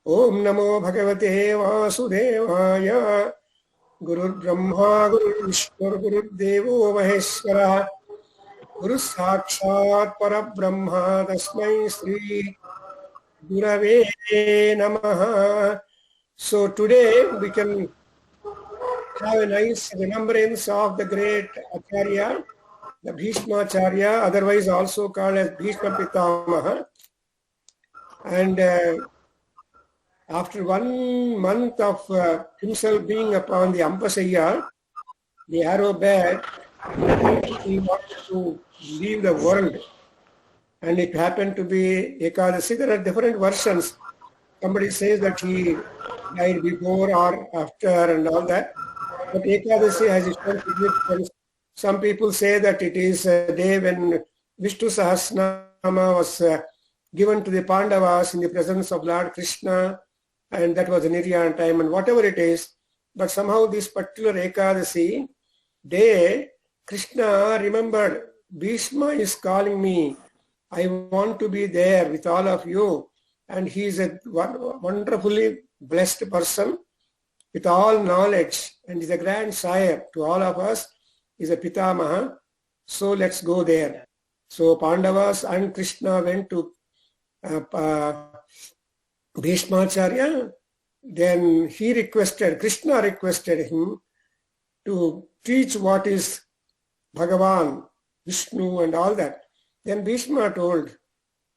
ओम नमो भगवते वासुदेवाय। गुरुर्ब्रह्मा गुरुर्विष्णु गुरुर्देवो महेश्वरः। गुरु साक्षात् परब्रह्म तस्मै Shri Gurave Namaha. So today we can have a nice remembrance of the great Acharya, the Bhishma Acharya, otherwise also called as Bhishma Pitamaha. And after 1 month of himself being upon the Ampasaya, the arrow bed, he wanted to leave the world. And it happened to be Ekadasi. There are different versions. Somebody says that he died before or after and all that. But Ekadasi has its own significance. Some people say that it is a day when Vishnu Sahasranama was given to the Pandavas in the presence of Lord Krishna, and that was a Niryan time, and whatever it is. But somehow this particular Ekadasi day, Krishna remembered, Bhishma is calling me. I want to be there with all of you. And he is a wonderfully blessed person with all knowledge, and is a grandsire to all of us, is a Pitamaha. So let's go there. So Pandavas and Krishna went to Bhishmacharya. Then Krishna requested him to teach what is Bhagavan, Vishnu and all that. Then Bhishma told,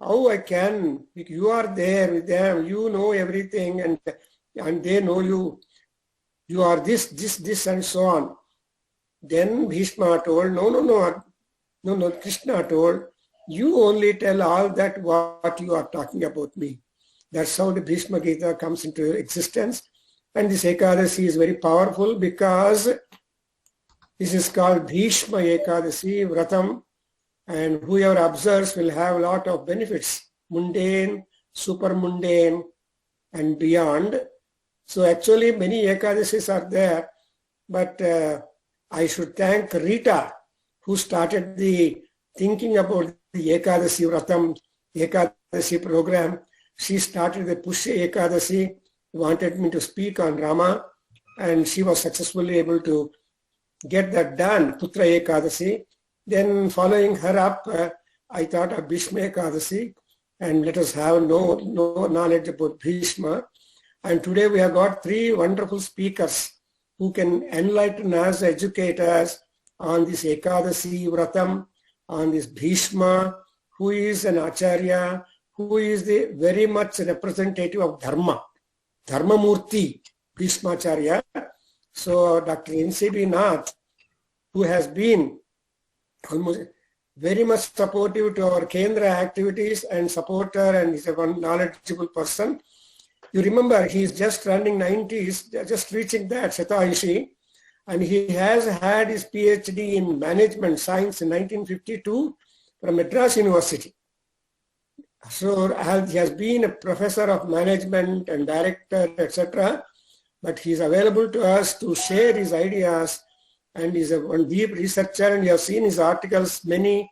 how I can, you are there with them, you know everything, and they know you. You are this, and so on. Then Bhishma told, no, Krishna told, you only tell all that what you are talking about me. That's how the Bhishma Gita comes into existence. And this Ekadasi is very powerful because this is called Bhishma Ekadasi Vratam. And whoever observes will have a lot of benefits, mundane, super mundane, and beyond. So actually many Ekadasis are there, but I should thank Rita, who started the thinking about the Ekadasi Vratam, Ekadasi program. She started the Pushya Ekadasi, wanted me to speak on Rama, and she was successfully able to get that done, Putra Ekadasi. Then following her up, I thought of Bhishma Ekadasi, and let us have no knowledge about Bhishma. And today we have got 3 wonderful speakers who can enlighten us, educate us on this Ekadasi Vratam, on this Bhishma, who is an Acharya, who is the very much representative of Dharma, Dharma Murti, Bhishma Acharya. So Dr. N.C.B. Nath, who has been almost very much supportive to our Kendra activities and supporter, and is a one knowledgeable person. You remember, he is just running 90s, just reaching that, Shataishi, and he has had his PhD in management science in 1952 from Madras University. So he has been a professor of management and director, etc. But he is available to us to share his ideas, and is one deep researcher, and you have seen his articles, many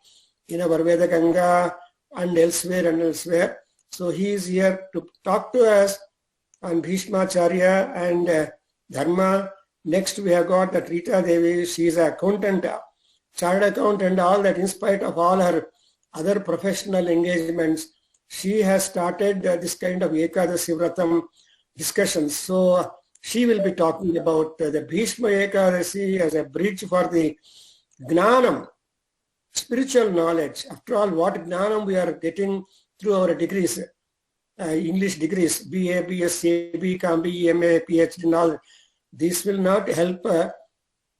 in our Veda Ganga and elsewhere. So he is here to talk to us on Bhishmacharya and Dharma. Next we have got that Rita Devi. She is an accountant, chartered accountant, all that. In spite of all her other professional engagements, she has started this kind of Ekadasi Vratam discussions. So she will be talking about the Bhishma Ekadasi as a bridge for the Gnanam, spiritual knowledge. After all, what Gnanam we are getting through our degrees, English degrees, BA, BSc, BCom, BMA, PhD, and all. This will not help us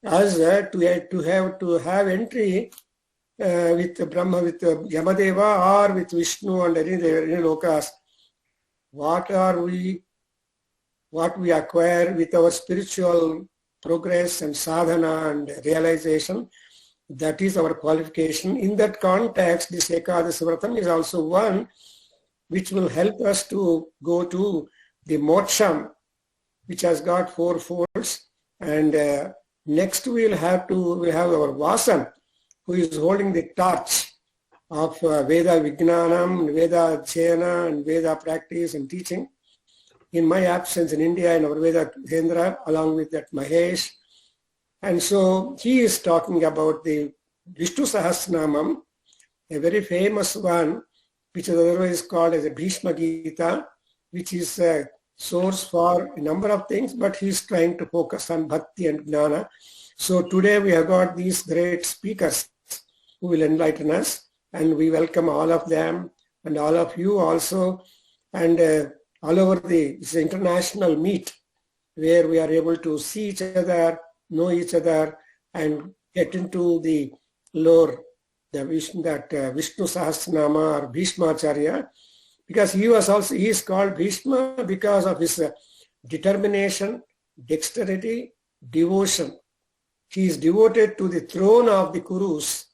to have entry with Brahma, with Yamadeva, or with Vishnu and any lokas. What we acquire with our spiritual progress and sadhana and realization, that is our qualification. In that context, this Ekadasi Vratam is also one which will help us to go to the moksham, which has got 4 folds. And next we have our Vasan, who is holding the torch of Veda Vijnanam, Veda Adhyayana, and Veda practice and teaching. in my absence in India, in our Veda Hendra, along with that Mahesh. And so he is talking about the Vishnu Sahasranamam, a very famous one, which is otherwise called as a Bhishma Gita, which is a source for a number of things, but he's trying to focus on Bhakti and Jnana. So today we have got these great speakers who will enlighten us, and we welcome all of them and all of you also, and all over it's an international meet where we are able to see each other, know each other, and get into the lore, Vishnu Sahasranama or Bhishmacharya, because he is called Bhishma because of his determination, dexterity, devotion. He is devoted to the throne of the Kurus,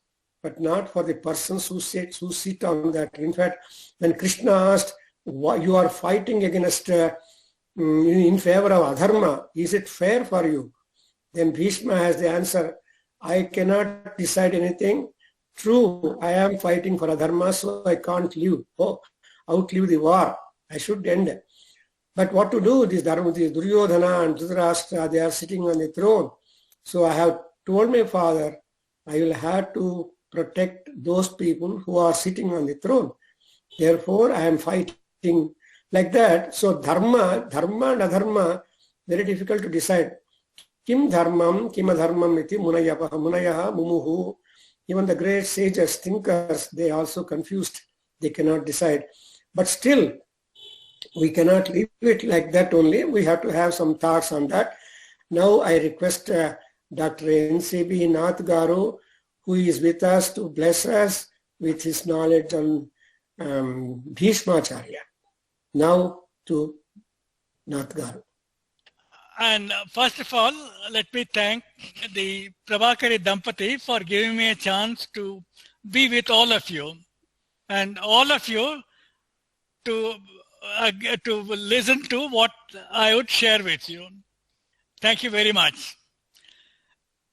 but not for the persons who sit on that. In fact, when Krishna asked, why you are fighting against in favor of adharma, is it fair for you? Then Bhishma has the answer, I cannot decide anything. True, I am fighting for adharma, so I can't outlive the war. I should end. But what to do? These Duryodhana and Dhritarashtra, they are sitting on the throne. So I have told my father, I will have to protect those people who are sitting on the throne. Therefore, I am fighting like that. So dharma and adharma, very difficult to decide. Kim dharmam, kim adharmam iti munayaha mumuhu. Even the great sages, thinkers, they also confused. They cannot decide. But still, we cannot leave it like that only. We have to have some thoughts on that. Now I request Dr. N.C.B. Nath Garu, who is with us, to bless us with his knowledge on Bhishmacharya. Now to Nath Garu. And first of all, let me thank the Prabhakari Dampati for giving me a chance to be with all of you, and all of you to listen to what I would share with you. Thank you very much.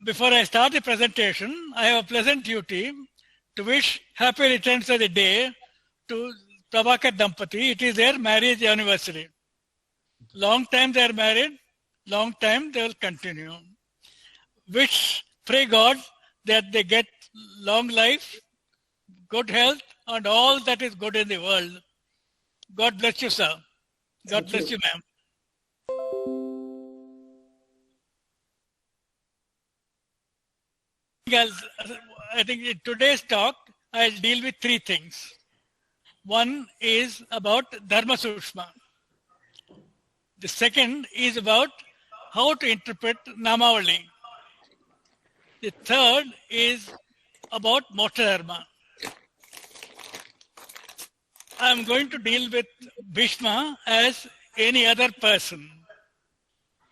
Before I start the presentation, I have a pleasant duty to wish happy returns of the day to Prabhakar Dampati. It is their marriage anniversary. Long time they are married, long time they will continue. Pray God that they get long life, good health, and all that is good in the world. God bless you, sir. God bless you, ma'am. I think in today's talk, I'll deal with three things. One is about Dharma Sukshma. The second is about how to interpret Namavali. The third is about Moksha Dharma. I'm going to deal with Bhishma as any other person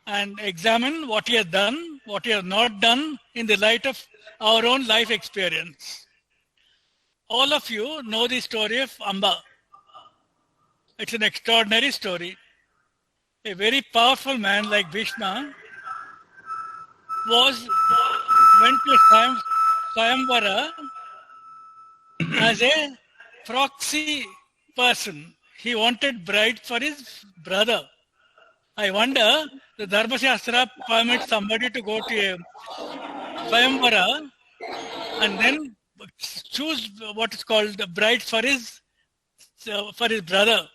and examine what he has done, what he has not done in the light of our own life experience. All of you know the story of Amba. It's an extraordinary story. A very powerful man like Bhishma went to Swayamvara as a proxy person. He wanted bride for his brother. I wonder, the Dharma Shastra permits somebody to go to a Swayamvara and then choose what is called the bride for his brother.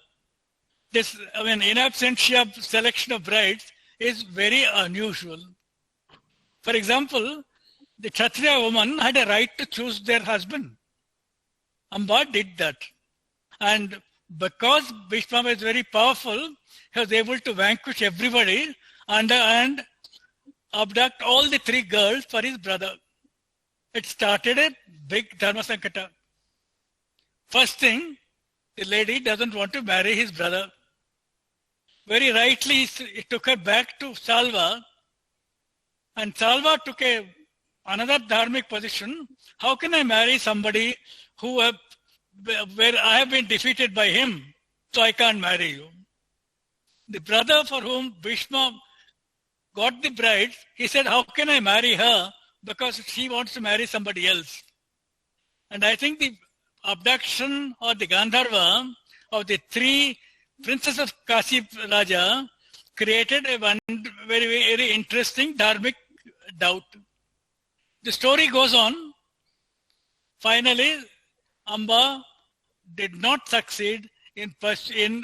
This, in absentia selection of brides is very unusual. For example, the Kshatriya woman had a right to choose their husband. Amba did that. And because Bhishma was very powerful, he was able to vanquish everybody and abduct all the three girls for his brother. It started a big Dharma Sankata. First thing, the lady doesn't want to marry his brother. Very rightly, he took her back to Salva, and Salva took another dharmic position. How can I marry somebody where I have been defeated by him, so I can't marry you? The brother for whom Bhishma got the bride, he said, how can I marry her? Because she wants to marry somebody else. And I think the abduction or the Gandharva of the three princess of Kasi Raja created a very, very interesting dharmic doubt. The story goes on. Finally, Amba did not succeed in persuading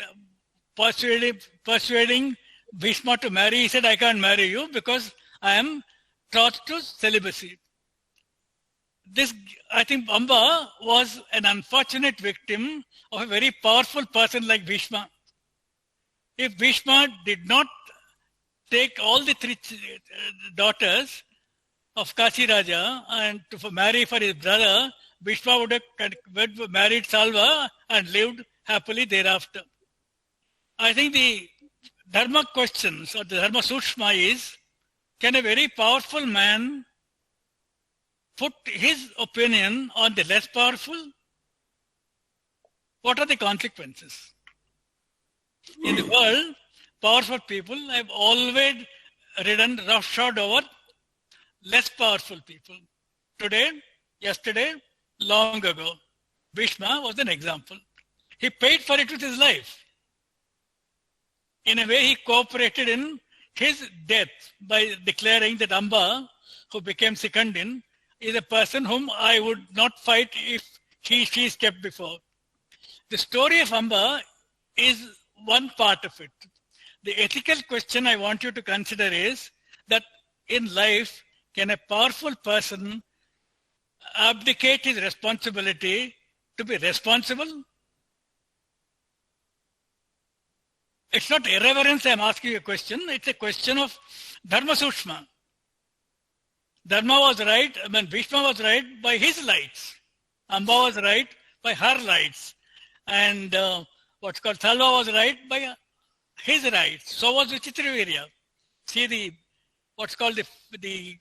Bhishma to marry. He said, I can't marry you because I am taught to celibacy. I think Amba was an unfortunate victim of a very powerful person like Bhishma. If Bhishma did not take all the three daughters of Kasi Raja and to marry for his brother, Bhishma would have married Salva and lived happily thereafter. I think the dharma questions or the dharma sukshma is, can a very powerful man put his opinion on the less powerful? What are the consequences? In the world, powerful people have always ridden roughshod over less powerful people. Today, yesterday, long ago, Bhishma was an example. He paid for it with his life. In a way, he cooperated in his death by declaring that Amba, who became Sikandin, is a person whom I would not fight if she is kept before. The story of Amba is one part of it. The ethical question I want you to consider is that in life, can a powerful person abdicate his responsibility to be responsible? It's not irreverence I'm asking a question. It's a question of dharma sukshma. Dharma was right, Bhishma was right by his lights. Amba was right by her lights. And what's called Salva was right by his rights. So was Vichitravirya. See, what's called the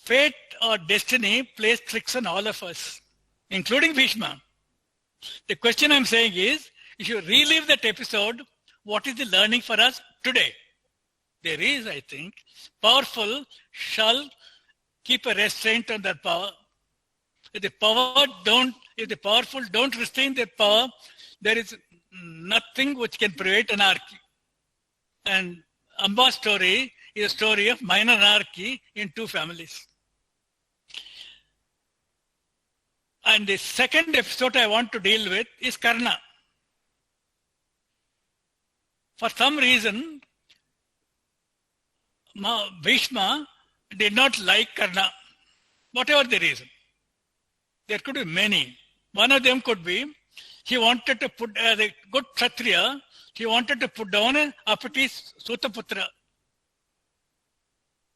fate or destiny plays tricks on all of us, including Bhishma. The question I'm saying is, if you relive that episode, what is the learning for us today? There is, I think, powerful shall keep a restraint on their power. If the powerful don't restrain their power, there is nothing which can prevent anarchy. And Amba's story is a story of minor anarchy in two families. And the second episode I want to deal with is Karna. For some reason, Bhishma did not like Karna, whatever the reason. There could be many. One of them could be, he wanted to put, as a good Kshatriya, he wanted to put down a Apati Sutaputra.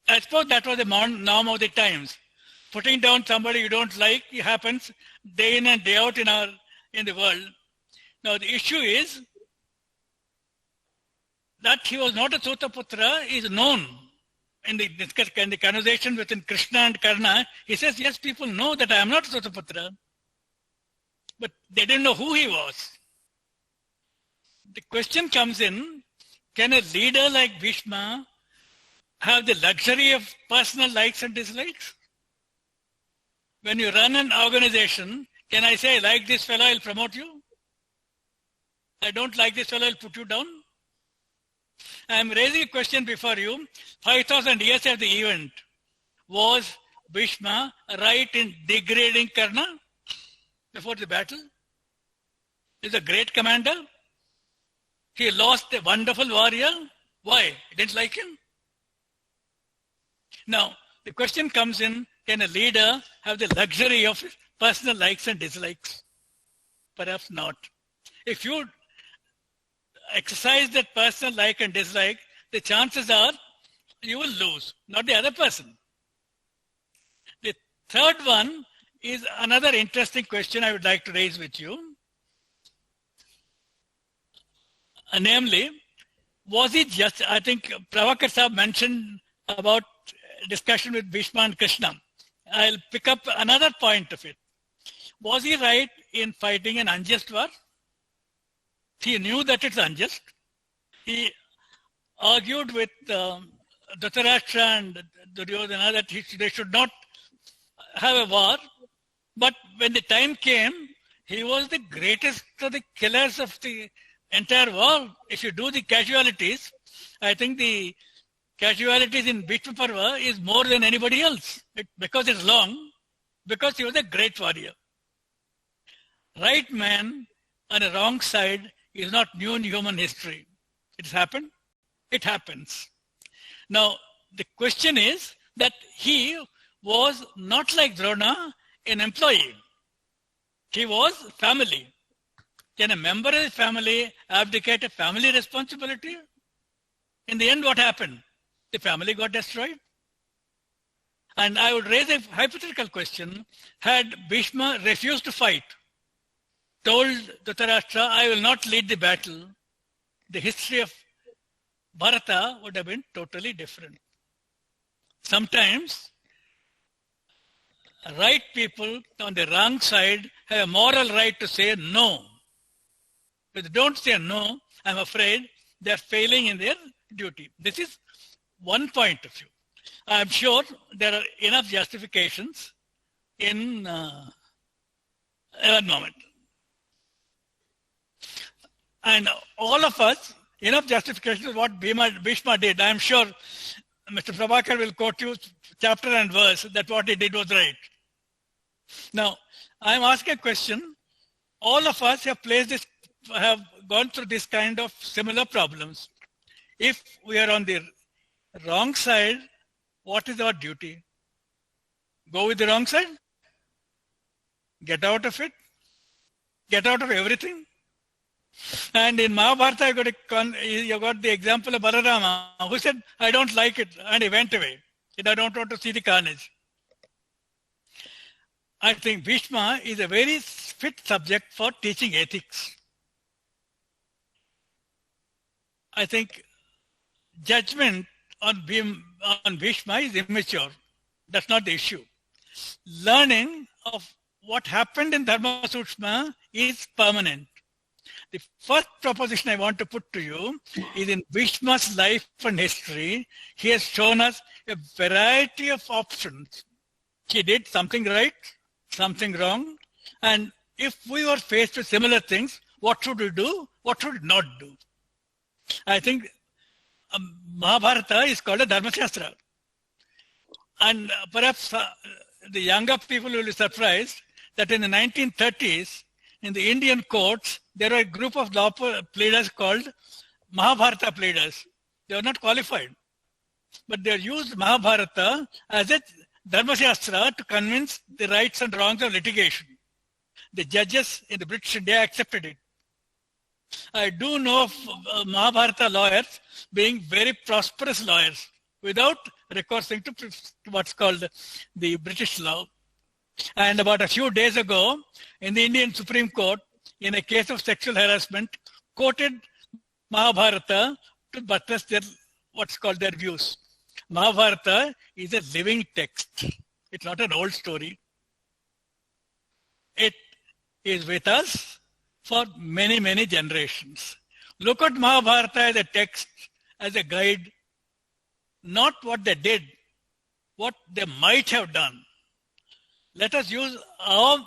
I suppose that was the norm of the times. Putting down somebody you don't like, it happens day in and day out in the world. Now the issue is that he was not a Sutaputra is known. In the conversation between Krishna and Karna, he says, yes, people know that I am not a Sutaputra. But they didn't know who he was. The question comes in, can a leader like Bhishma have the luxury of personal likes and dislikes? When you run an organization, can I say, I like this fellow, I'll promote you? I don't like this fellow, I'll put you down? I am raising a question before you. 5,000 years of the event, was Bhishma right in degrading Karna before the battle? He's a great commander. He lost a wonderful warrior. Why? He didn't like him. Now, the question comes in, can a leader have the luxury of personal likes and dislikes? Perhaps not. If you exercise that personal like and dislike, the chances are you will lose, not the other person. The third one is another interesting question I would like to raise with you. Namely, was he just, I think Pravakar Sahib mentioned about discussion with Bhishma and Krishna. I'll pick up another point of it. Was he right in fighting an unjust war? He knew that it's unjust. He argued with Dhritarashtra and Duryodhana that they should not have a war. But when the time came, he was the greatest of the killers of the entire war, if you do the casualties, I think the casualties in Bhishma Parva is more than anybody else. Because it's long, because he was a great warrior. Right man on a wrong side is not new in human history. It's happened. It happens. Now, the question is that he was not like Drona, an employee. He was family. Can a member of his family abdicate a family responsibility? In the end, what happened? The family got destroyed. And I would raise a hypothetical question. Had Bhishma refused to fight, told Dhritarashtra, I will not lead the battle, the history of Bharata would have been totally different. Sometimes, right people on the wrong side have a moral right to say no. If they don't say no, I'm afraid they're failing in their duty. This is one point of view. I'm sure there are enough justifications in one moment. And all of us, enough justifications what Bhishma did. I'm sure Mr. Prabhakar will quote you chapter and verse that what he did was right. Now, I'm asking a question. All of us have gone through this kind of similar problems. If we are on the wrong side, what is our duty? Go with the wrong side? Get out of it? Get out of everything? And in Mahabharata, you got the example of Balarama, who said, I don't like it, and he went away. He said, I don't want to see the carnage. I think Bhishma is a very fit subject for teaching ethics. I think judgment on Bhishma is immature. That's not the issue. Learning of what happened in Dharma Sukshma is permanent. The first proposition I want to put to you is in Bhishma's life and history, he has shown us a variety of options. He did something right, something wrong, and if we were faced with similar things, what should we do? What should we not do? I think Mahabharata is called a Dharma Shastra. And perhaps the younger people will be surprised that in the 1930s, in the Indian courts, there were a group of law pleaders called Mahabharata pleaders. They were not qualified. But they used Mahabharata as a Dharma Shastra to convince the rights and wrongs of litigation. The judges in the British India accepted it. I do know of Mahabharata lawyers being very prosperous lawyers without recourse to what's called the British law. And about a few days ago, in the Indian Supreme Court, in a case of sexual harassment, quoted Mahabharata to buttress what's called their views. Mahabharata is a living text. It's not an old story. It is with us for many, many generations. Look at Mahabharata as a text, as a guide, not what they did, what they might have done. Let us use our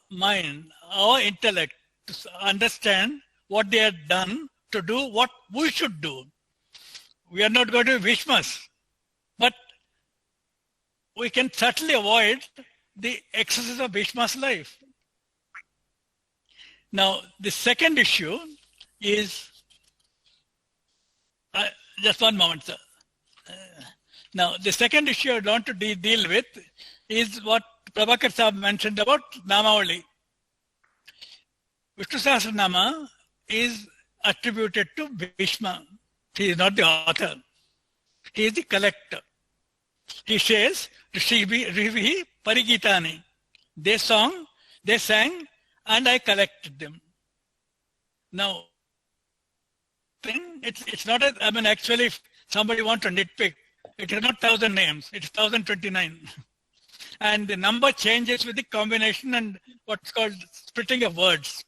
mind, our intellect to understand what they had done to do what we should do. We are not going to be Bhishmas, but we can certainly avoid the excesses of Bhishma's life. Now, the second issue is, just one moment, sir. Now, the second issue I want to deal with is what Prabhakar Sahib mentioned about Namavali. Vishnu Sahasranama is attributed to Bhishma. He is not the author. He is the collector. He says, Rivihi Parigitani. They sang, and I collected them. Now, it's not actually, if somebody wants to nitpick, it is not 1,000 names, it's 1,029. And the number changes with the combination and what's called splitting of words.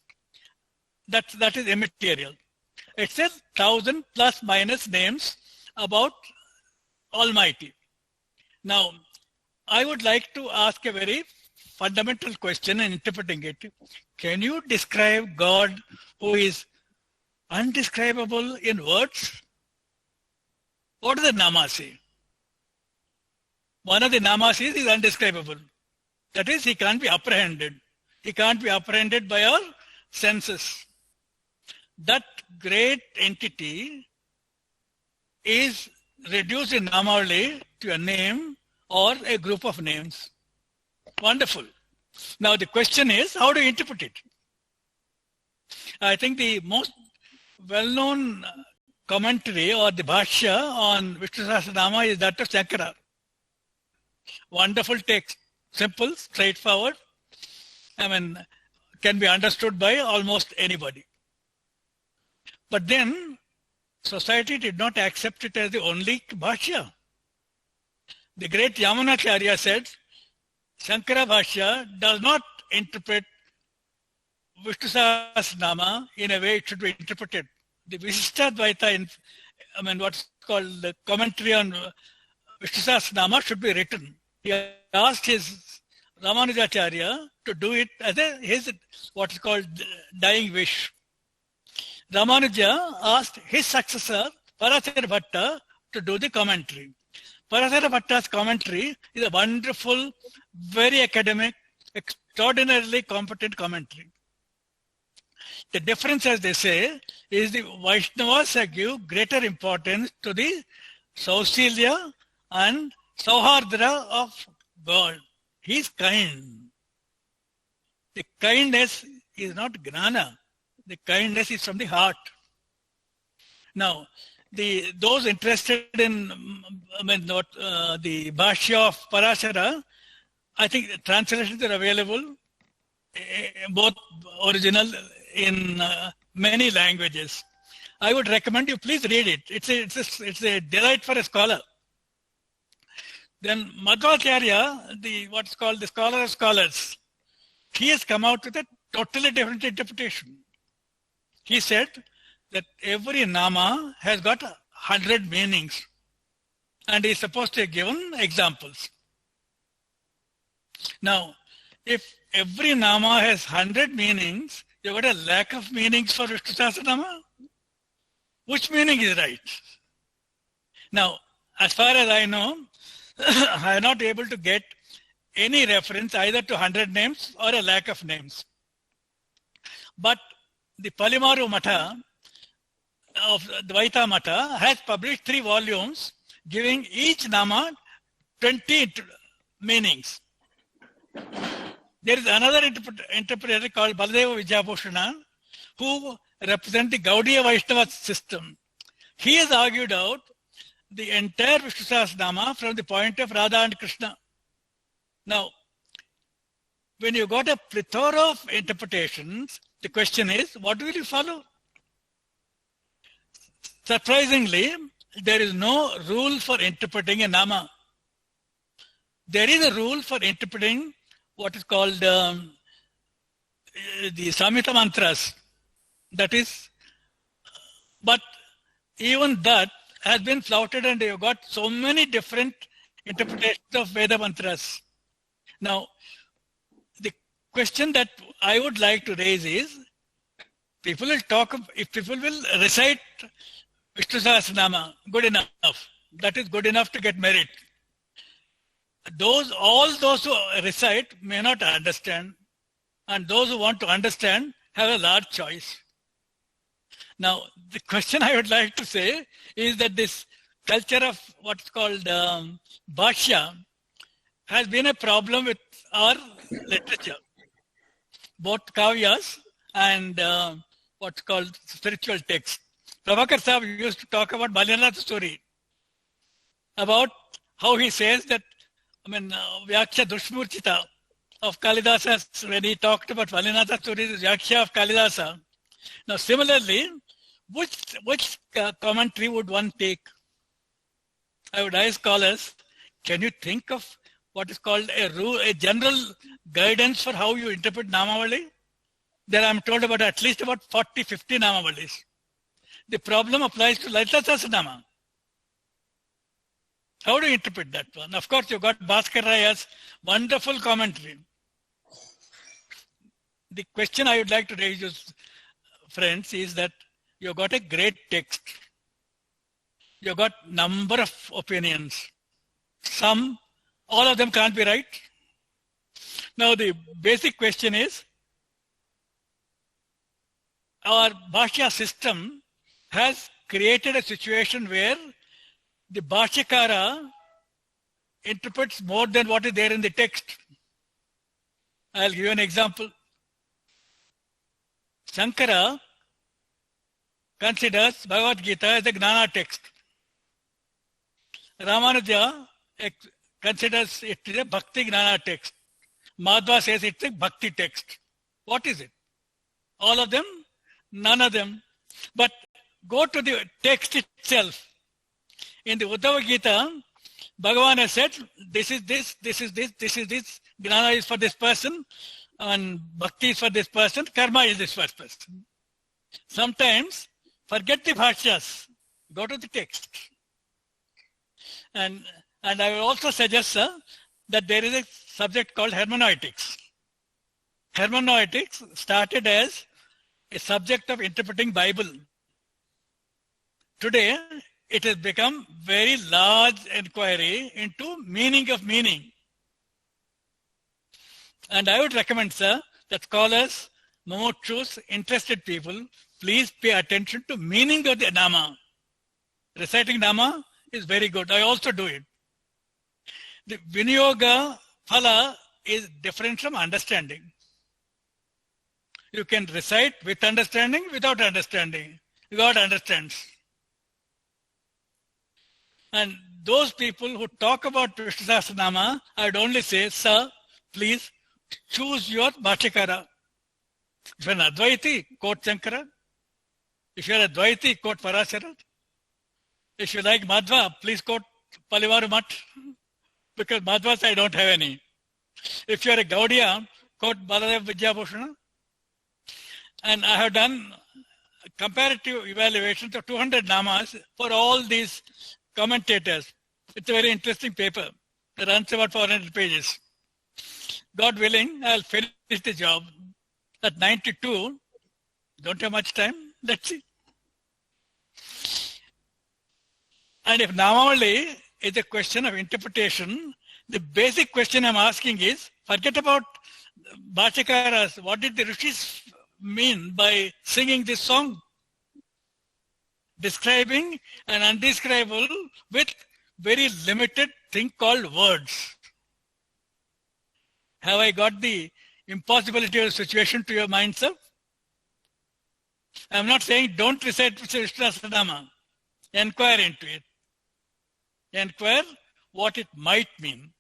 That is immaterial. It says 1,000 plus minus names about Almighty. Now, I would like to ask a very fundamental question in interpreting it. Can you describe God who is undescribable in words? What does the Nama say? One of the Namas is undescribable. That is, he can't be apprehended. He can't be apprehended by our senses. That great entity is reduced in Namavali to a name or a group of names. Wonderful. Now the question is, how do you interpret it? I think the most well-known commentary or the bhashya on Vishnu Sahasranama is that of Shankara. Wonderful text, simple, straightforward. Can be understood by almost anybody. But then society did not accept it as the only bhashya. The great Yamunacharya said, Shankara Bhashya does not interpret Vishnu Sahasranama in a way it should be interpreted. The Visishtadvaita, what's called the commentary on Vishnu Sahasranama should be written. He asked his Ramanujacharya to do it as his what is called dying wish. Ramanuja asked his successor, Parasara Bhatta, to do the commentary. Parasara Bhatta's commentary is a wonderful, very academic, extraordinarily competent commentary. The difference, as they say, is the Vaishnavas give greater importance to the Saustilya and Sauhardra of God. He is kind. The kindness is not gnana. The kindness is from the heart. Now, those interested in the Bhashya of Parashara, I think translations are available, both original in many languages. I would recommend you please read it. It's a delight for a scholar. Then Madhvacharya, what's called the scholar of scholars, he has come out with a totally different interpretation. He said that every nama has got 100 meanings, and he is supposed to have given examples. Now, if every nama has 100 meanings, you've got a lack of meanings for Vishnu Sahasranama. Which meaning is right? Now, as far as I know, I am not able to get any reference either to 100 names or a lack of names. But the Palimaru Matha of the Vaita Matha has published 3 volumes giving each nama 20 meanings. There is another interpreter called Baladeva Vijayabhushana who represents the Gaudiya Vaishnava system. He has argued out the entire Vishnu Sahasranama from the point of Radha and Krishna. Now, when you got a plethora of interpretations, the question is, what will you follow? Surprisingly, there is no rule for interpreting a nama. There is a rule for interpreting what is called the Samhita mantras. That is, but even that has been flouted, and you've got so many different interpretations of Veda mantras. Now, the question that I would like to raise is, if people will recite Vishnu Sahasranama, good enough. That is good enough to get merit. All those who recite may not understand, and those who want to understand have a large choice. Now, the question I would like to say is that this culture of what's called bhashya has been a problem with our literature, both kavyas and what's called spiritual texts. Prabhakar Sahib used to talk about Bhalinatha story, about how he says that, Vyakhya Dushmurchita of Kalidasa, when he talked about Bhalinatha story, is Vyakhya of Kalidasa. Now, similarly, which commentary would one take? I would ask scholars, can you think of what is called a general guidance for how you interpret Namavali? There I am told about at least about 40, 50 Namavalis. The problem applies to Lalita Sahasranama. How do you interpret that one? Of course, you've got Bhaskar Raya's wonderful commentary. The question I would like to raise you, friends, is that you got a great text. You got number of opinions. All of them can't be right. Now the basic question is, our Bhashya system has created a situation where the Bhashyakara interprets more than what is there in the text. I'll give you an example. Shankara considers Bhagavad Gita as a Gnana text. Ramanuja considers it as a Bhakti Gnana text. Madhva says it's a Bhakti text. What is it? All of them? None of them. But go to the text itself. In the Uddhava Gita, Bhagavan has said, this is this, this is this, this is this. Gnana is for this person, and Bhakti is for this person, Karma is this first person. Sometimes, forget the bhashyas, go to the text. And I will also suggest, sir, that there is a subject called hermeneutics. Hermeneutics started as a subject of interpreting Bible. Today, it has become very large inquiry into meaning of meaning. And I would recommend, sir, that scholars, mumutsus, interested people, please pay attention to meaning of the Nama. Reciting Nama is very good. I also do it. The Vinyoga Phala is different from understanding. You can recite with understanding, without understanding. God understands. And those people who talk about Vishnu Sahasranama, I would only say, sir, please choose your Bhashyakara. If you're an Advaiti, quote Shankara. If you're a Dvaiti, quote Parashara. If you like Madhva, please quote Palivaru Math, because Madhvas I don't have any. If you're a Gaudiya, quote Baladev Vidyabhushana. And I have done comparative evaluations of 200 namas for all these commentators. It's a very interesting paper. It runs about 400 pages. God willing, I'll finish the job. At 92, don't have much time. Let's see. And if Namavali is a question of interpretation, the basic question I'm asking is, forget about Bhashyakaras. What did the Rishis mean by singing this song? Describing an undescribable with very limited thing called words. Have I got the impossibility of the situation to your mind, sir? I'm not saying don't recite Vishnu Sahasranama. Inquire into it. Inquire what it might mean,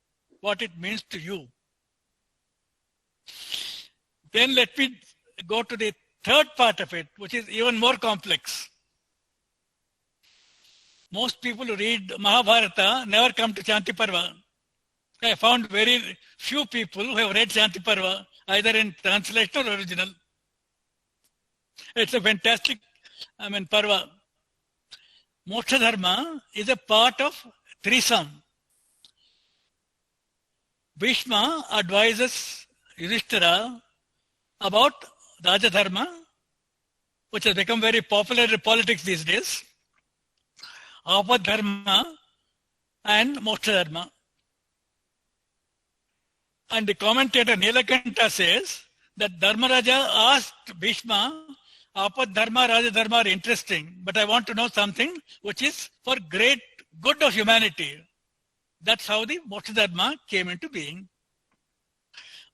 what it means to you. Then let me go to the third part of it, which is even more complex. Most people who read Mahabharata never come to Shanti Parva. I found very few people who have read Shanti Parva, either in translation or original. It's a fantastic, Parva. Moksha Dharma is a part of threesome. Bhishma advises Yudhishthira about Raja Dharma, which has become very popular in politics these days, Apad Dharma, and Moksha Dharma. And the commentator Nilakanta says that Dharmaraja asked Bhishma, Apad Dharma, Raja Dharma are interesting, but I want to know something which is for great good of humanity. That's how the Moksha Dharma came into being.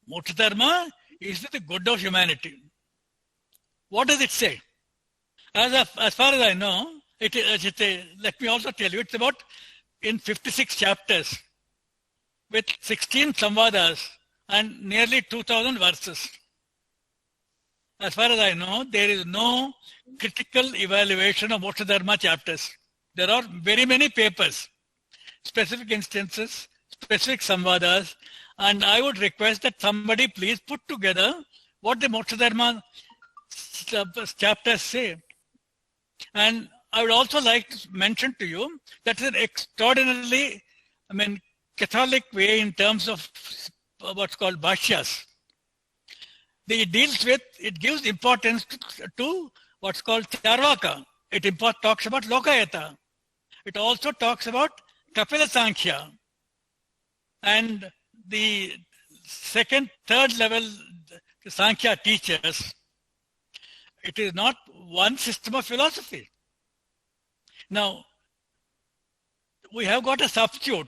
Moksha Dharma is for the good of humanity. What does it say? As far as I know, let me also tell you, it's about in 56 chapters with 16 samvadas and nearly 2,000 verses. As far as I know, there is no critical evaluation of Moksha Dharma chapters. There are very many papers, specific instances, specific samvadas, and I would request that somebody please put together what the Moksha Dharma chapters say. And I would also like to mention to you that is an extraordinarily, Catholic way in terms of what's called Bhashyas. It gives importance to what's called Charvaka. It talks about Lokayata. It also talks about Kapila Sankhya. And the second, third level Sankhya teachers, it is not one system of philosophy. Now, we have got a substitute.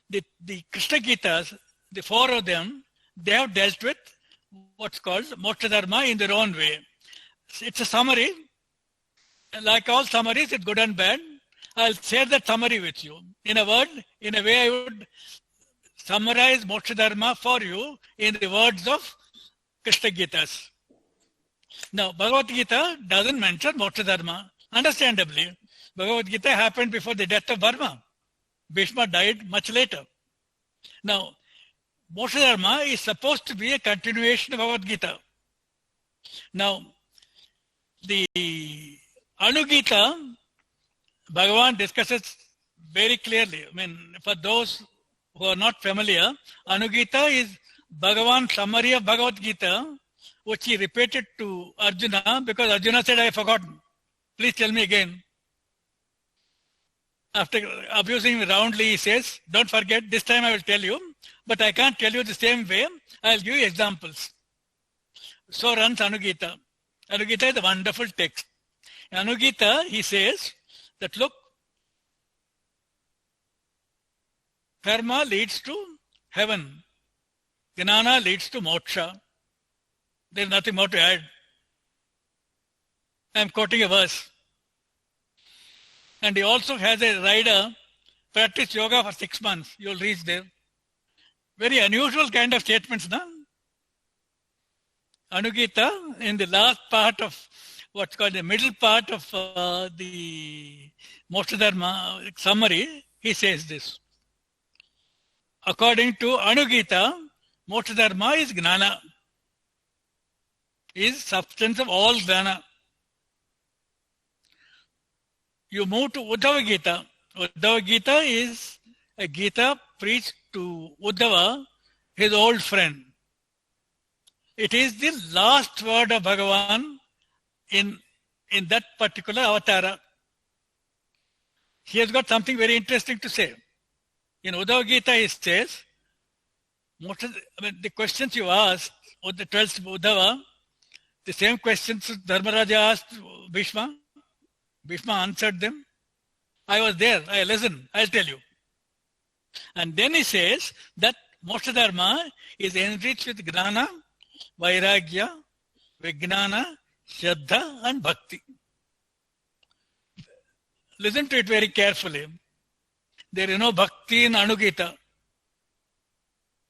The Krishna Gitas, the four of them, they have dealt with what's called Moksha Dharma in their own way. It's a summary. Like all summaries, it's good and bad. I'll share that summary with you. In a word, in a way, I would summarize Moksha Dharma for you in the words of Krishna Gitas. Now, Bhagavad Gita doesn't mention Moksha Dharma. Understandably, Bhagavad Gita happened before the death of Bharma. Bhishma died much later. Now, Moksha Dharma is supposed to be a continuation of Bhagavad Gita. Now, the Anugita, Bhagavan discusses very clearly. I mean, for those who are not familiar, Anugita is Bhagavan's summary of Bhagavad Gita, which he repeated to Arjuna because Arjuna said, I have forgotten. Please tell me again. After abusing me roundly, he says, don't forget, this time I will tell you, but I can't tell you the same way. I'll give you examples. So runs Anugita. Anugita is a wonderful text. In Anugita, he says that, look, karma leads to heaven. Jnana leads to moksha. There's nothing more to add. I'm quoting a verse. And he also has a rider, practice yoga for 6 months. You'll reach there. Very unusual kind of statements, no? Anugita, in the last part of what's called the middle part of the Moksha Dharma summary, he says this. According to Anugita, Moksha Dharma is Gnana, is substance of all Gnana. You move to Uddhava Gita. Uddhava Gita is a Gita preached to Uddhava, his old friend. It is the last word of Bhagavan in that particular avatara. He has got something very interesting to say. In Uddhava Gita, he says, the questions you asked, or the 12th Uddhava, the same questions Dharmaraja asked Bhishma. Bhishma answered them. I was there. I listened. I'll tell you. And then he says that Moksha Dharma is enriched with Gnana, Vairagya, Vijnana, Shraddha and Bhakti. Listen to it very carefully. There is no Bhakti in Anugita.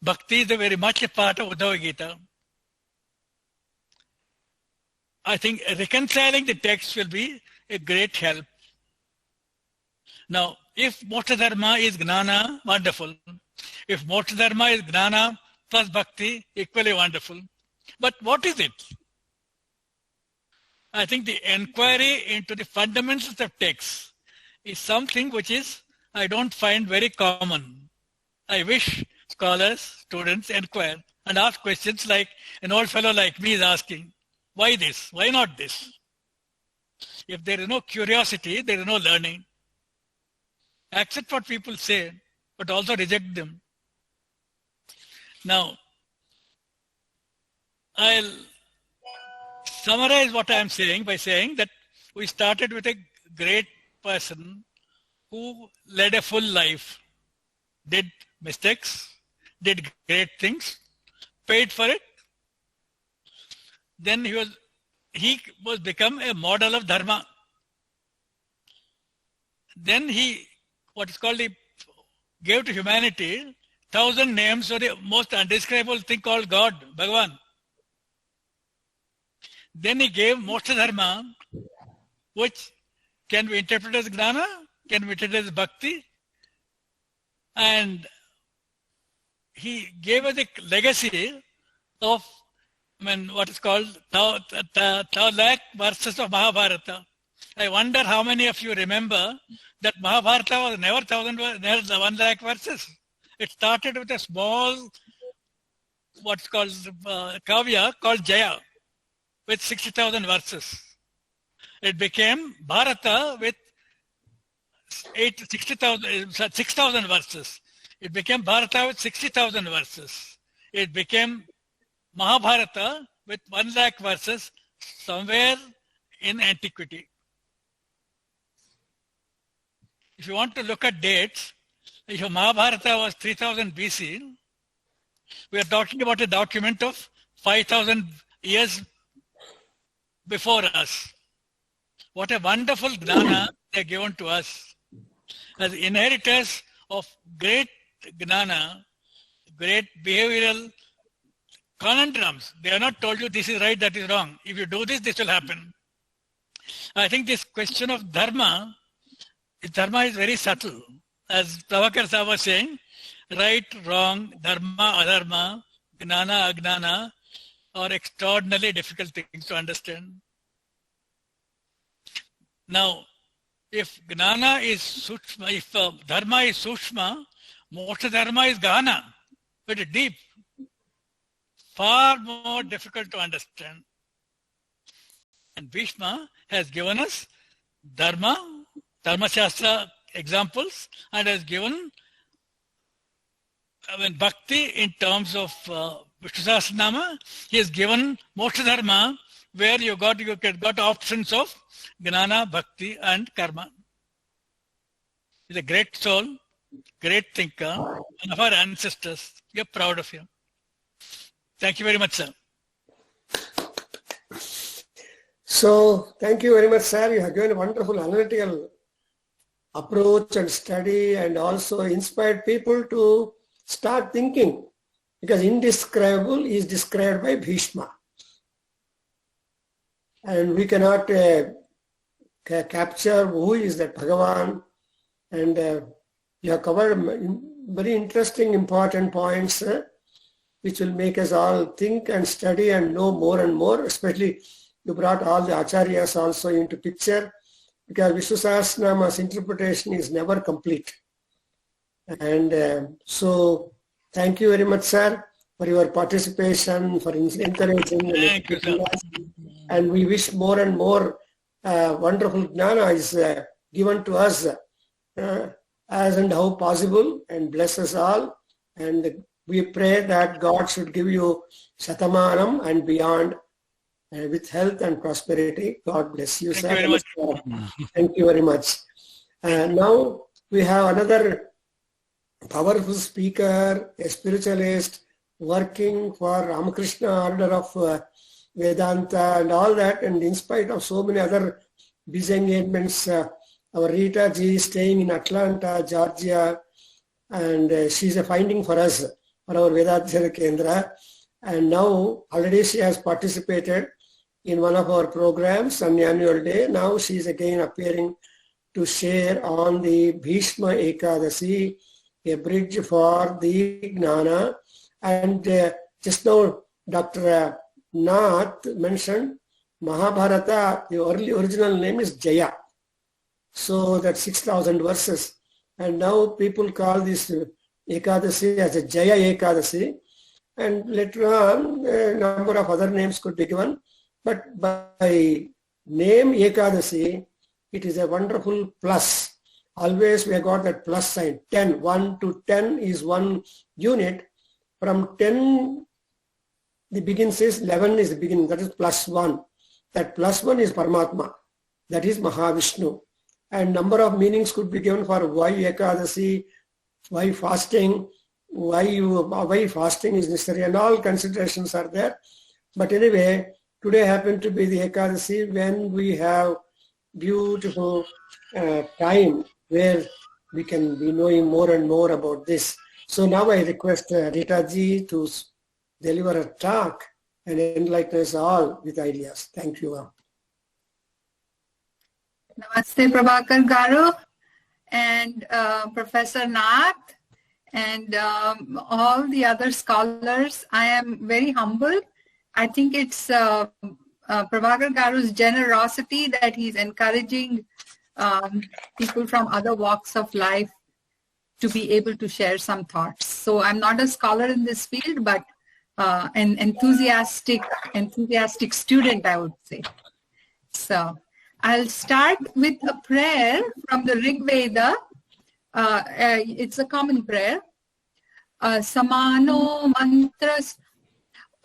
Bhakti is very much a part of Uddhava Gita. I think reconciling the text will be a great help. Now, if Moksha Dharma is Gnana, wonderful. If Moksha Dharma is Gnana plus Bhakti, equally wonderful. But what is it? I think the inquiry into the fundamentals of text is something which I don't find very common. I wish scholars, students inquire and ask questions like an old fellow like me is asking. Why this? Why not this? If there is no curiosity, there is no learning. Accept what people say, but also reject them. Now, I'll summarize what I'm saying by saying that we started with a great person who led a full life, did mistakes, did great things, paid for it. Then he was become a model of dharma. Then he gave to humanity 1,000 names for the most undescribable thing called God, Bhagavan. Then he gave Moksha Dharma, which can be interpreted as Gnana, can be interpreted as Bhakti, and he gave us a legacy of what is called 1,000,000 verses of Mahabharata. I wonder how many of you remember that Mahabharata was never 1,000,000 verses. It started with a small, what's called kavya called Jaya, with 60,000 verses. it became Bharata with 6,000 verses. It became Bharata with 60,000 verses. It became Mahabharata with 1 lakh verses somewhere in antiquity. If you want to look at dates, if Mahabharata was 3000 BC, we are talking about a document of 5,000 years before us. What a wonderful gnana they are given to us. As inheritors of great gnana, great behavioral conundrums. They are not told you this is right, that is wrong. If you do this, this will happen. I think this question of dharma is very subtle. As Prabhakar Sahib was saying, right, wrong, dharma, adharma, gnana, agnana are extraordinarily difficult things to understand. Now, if gnana is sukshma, if dharma is sukshma, moksha dharma is gahana, very deep, far more difficult to understand. And Bhishma has given us dharma shastra examples, and has given bhakti in terms of Vishnu Sahasranama. He has given moksha dharma, where you got options of gnana, bhakti and karma. He's a great soul, great thinker, one of our ancestors. We are proud of him. Thank you very much, sir. So, thank you very much, sir. You have given a wonderful analytical approach and study, and also inspired people to start thinking, because indescribable is described by Bhishma. And we cannot capture who is that Bhagavan. And you have covered very interesting, important points which will make us all think and study and know more and more. Especially you brought all the acharyas also into picture, because Vishnu Sahasranama's interpretation is never complete. And so thank you very much, sir, for your participation, for encouraging. Thank you, sir. And we wish more and more wonderful gnana is given to us as and how possible, and bless us all. And we pray that God should give you Shatamanam and beyond with health and prosperity. God bless you, sir. Thank you very much. Thank you very much. Now we have another powerful speaker, a spiritualist, working for Ramakrishna order of Vedanta and all that. And in spite of so many other busy engagements, our Rita ji is staying in Atlanta, Georgia, and she's a finding for us, for our Vedanta Kendra. And now already she has participated in one of our programs on the annual day. Now she is again appearing to share on the Bhishma Ekadasi, a bridge for the Gnana. And just now Dr. Nath mentioned Mahabharata, the original name is Jaya. So that's 6,000 verses. And now people call this Ekadasi as a Jaya Ekadasi. And later on, a number of other names could be given. But by name Ekadasi, it is a wonderful plus. Always we have got that plus sign. 10, 1 to 10 is one unit. From 10, the beginning says 11 is the beginning. That is plus 1. That plus 1 is Paramatma. That is Mahavishnu. And number of meanings could be given for why Ekadasi, why fasting, why fasting is necessary, and all considerations are there. But anyway, today happened to be the Ekadasi when we have beautiful time where we can be knowing more and more about this. So now I request Rita ji to deliver a talk and enlighten us all with ideas. Thank you. Namaste Prabhakar Garu and Professor Nath and all the other scholars. I am very humbled. I think it's Prabhakar Garu's generosity that he's encouraging people from other walks of life to be able to share some thoughts. So I'm not a scholar in this field, but an enthusiastic student, I would say. So I'll start with a prayer from the Rig Veda. It's a common prayer. Samano mantras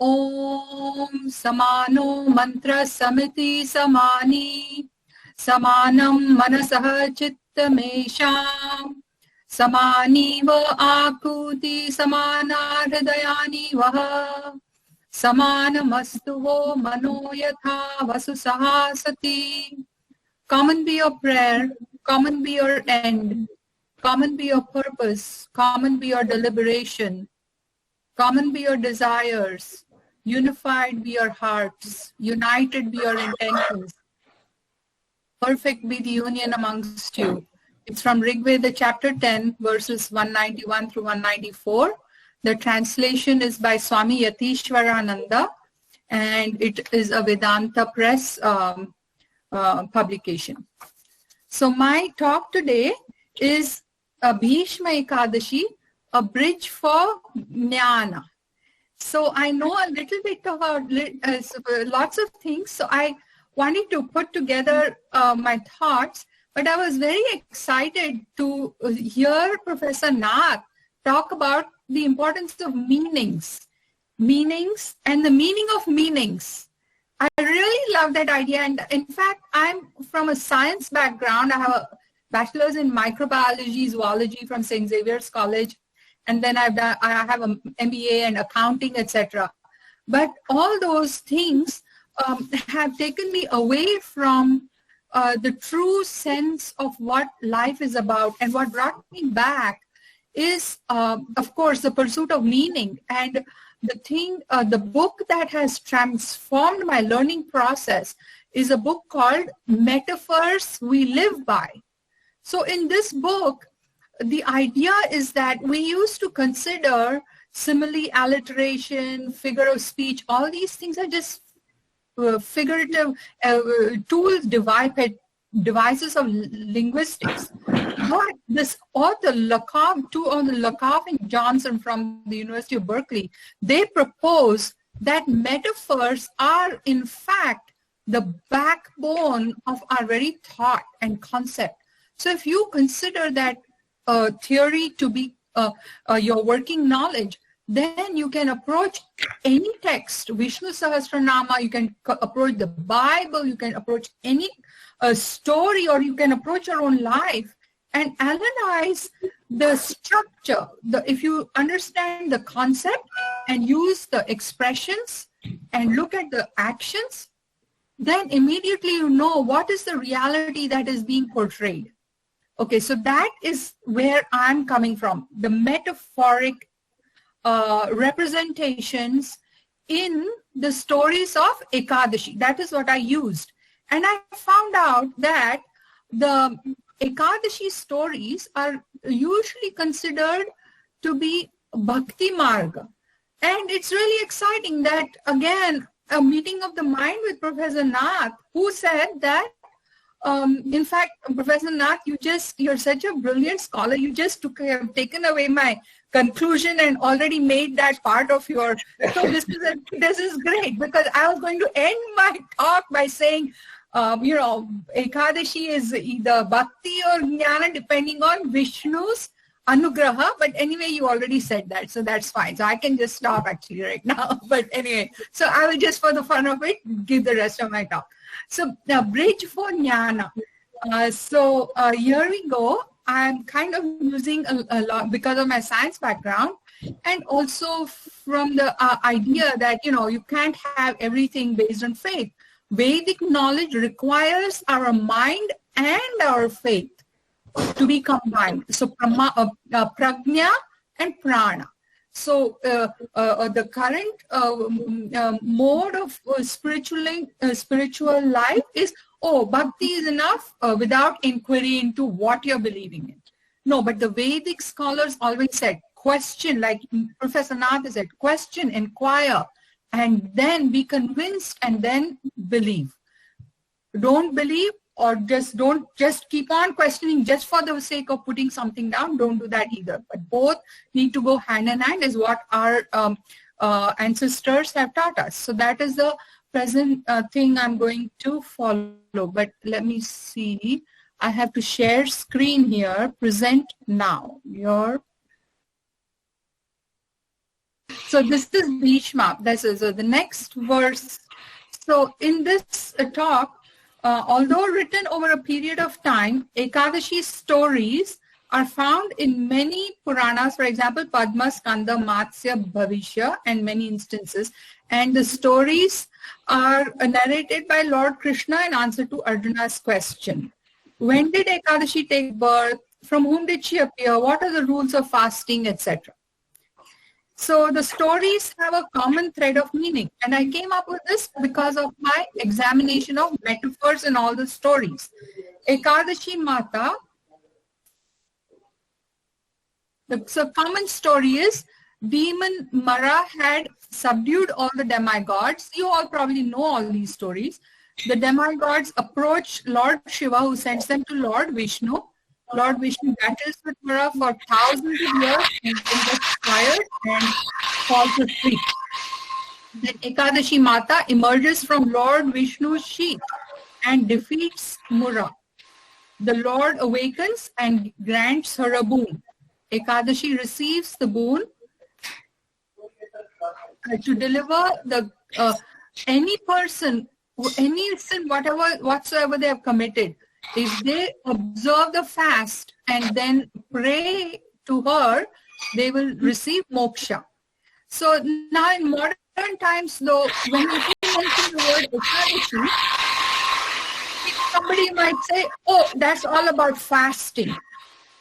Om Samano mantra samiti samani Samanam manasah chittamesham Samani va akuti samana hridayani vaha Samanamastu vo mano yatha vasu sahasati. Common be your prayer, common be your end, common be your purpose, common be your deliberation, common be your desires, unified be your hearts, united be your intentions, perfect be the union amongst you. It's from Rig Veda chapter 10, verses 191 through 194. The translation is by Swami Yatishwarananda, and it is a Vedanta Press publication. So my talk today is Bhishma Ekadashi, a bridge for Jnana. So I know a little bit about lots of things, so I wanted to put together my thoughts, but I was very excited to hear Professor Nath talk about the importance of meanings and the meaning of meanings. I really love that idea, and in fact, I'm from a science background. I have a bachelor's in microbiology, zoology from St. Xavier's College, and then I have an MBA in accounting, etc. But all those things have taken me away from the true sense of what life is about, and what brought me back is, of course, the pursuit of meaning. And the book that has transformed my learning process is a book called Metaphors We Live By. So in this book, the idea is that we used to consider simile, alliteration, figure of speech, all these things are just figurative tools, devices of linguistics. But this author, Lakoff and Johnson from the University of Berkeley, they propose that metaphors are in fact the backbone of our very thought and concept. So if you consider that theory to be your working knowledge, then you can approach any text, Vishnu Sahasranama, you can approach the Bible, you can approach any story, or you can approach your own life and analyze the structure. If you understand the concept and use the expressions and look at the actions, then immediately you know what is the reality that is being portrayed. Okay, so that is where I'm coming from, the metaphoric representations in the stories of Ekadashi. That is what I used. And I found out that the Ekadashi stories are usually considered to be Bhakti Marga. And it's really exciting that, again, a meeting of the mind with Professor Nath, who said that, in fact, Professor Nath, you're such a brilliant scholar. You just have taken away my conclusion and already made that part of your, so this is great, because I was going to end my talk by saying, Ekadashi is either Bhakti or Jnana depending on Vishnu's Anugraha, but anyway, you already said that, so that's fine. So I can just stop actually right now. But anyway, so I will just, for the fun of it, give the rest of my talk. So the bridge for Jnana. Here we go. I'm kind of using a lot because of my science background, and also from the idea that, you can't have everything based on faith. Vedic knowledge requires our mind and our faith to be combined. So prajna and prana. So the current mode of spiritual life is, bhakti is enough without inquiry into what you're believing in. No, but the Vedic scholars always said, question, like Professor Nath said, question, inquire, and then be convinced, and then believe. Don't believe, or don't keep on questioning just for the sake of putting something down. Don't do that either. But both need to go hand in hand, is what our ancestors have taught us. So that is the present thing I'm going to follow, but let me see. I have to share screen here. Present now. So this is Bhishma. This is the next verse. So in this talk, although written over a period of time, Ekadashi stories are found in many Puranas, for example, Padma, Skanda, Matsya, Bhavishya, and many instances. And the stories are narrated by Lord Krishna in answer to Arjuna's question. When did Ekadashi take birth? From whom did she appear? What are the rules of fasting, etc.? So the stories have a common thread of meaning. And I came up with this because of my examination of metaphors in all the stories. Ekadashi Mata, the common story is demon Mara had subdued all the demigods. You all probably know all these stories. The demigods approach Lord Shiva, who sends them to Lord Vishnu. Lord Vishnu battles with Mara for thousands of years and then gets tired and falls asleep. Then Ekadashi Mata emerges from Lord Vishnu's sheath and defeats Mara. The Lord awakens and grants her a boon. Ekadashi receives the boon to deliver the any person, any sin, whatsoever they have committed. If they observe the fast and then pray to her, they will receive moksha. So now in modern times, though, when you mention the word Ekadashi, somebody might say, oh, that's all about fasting.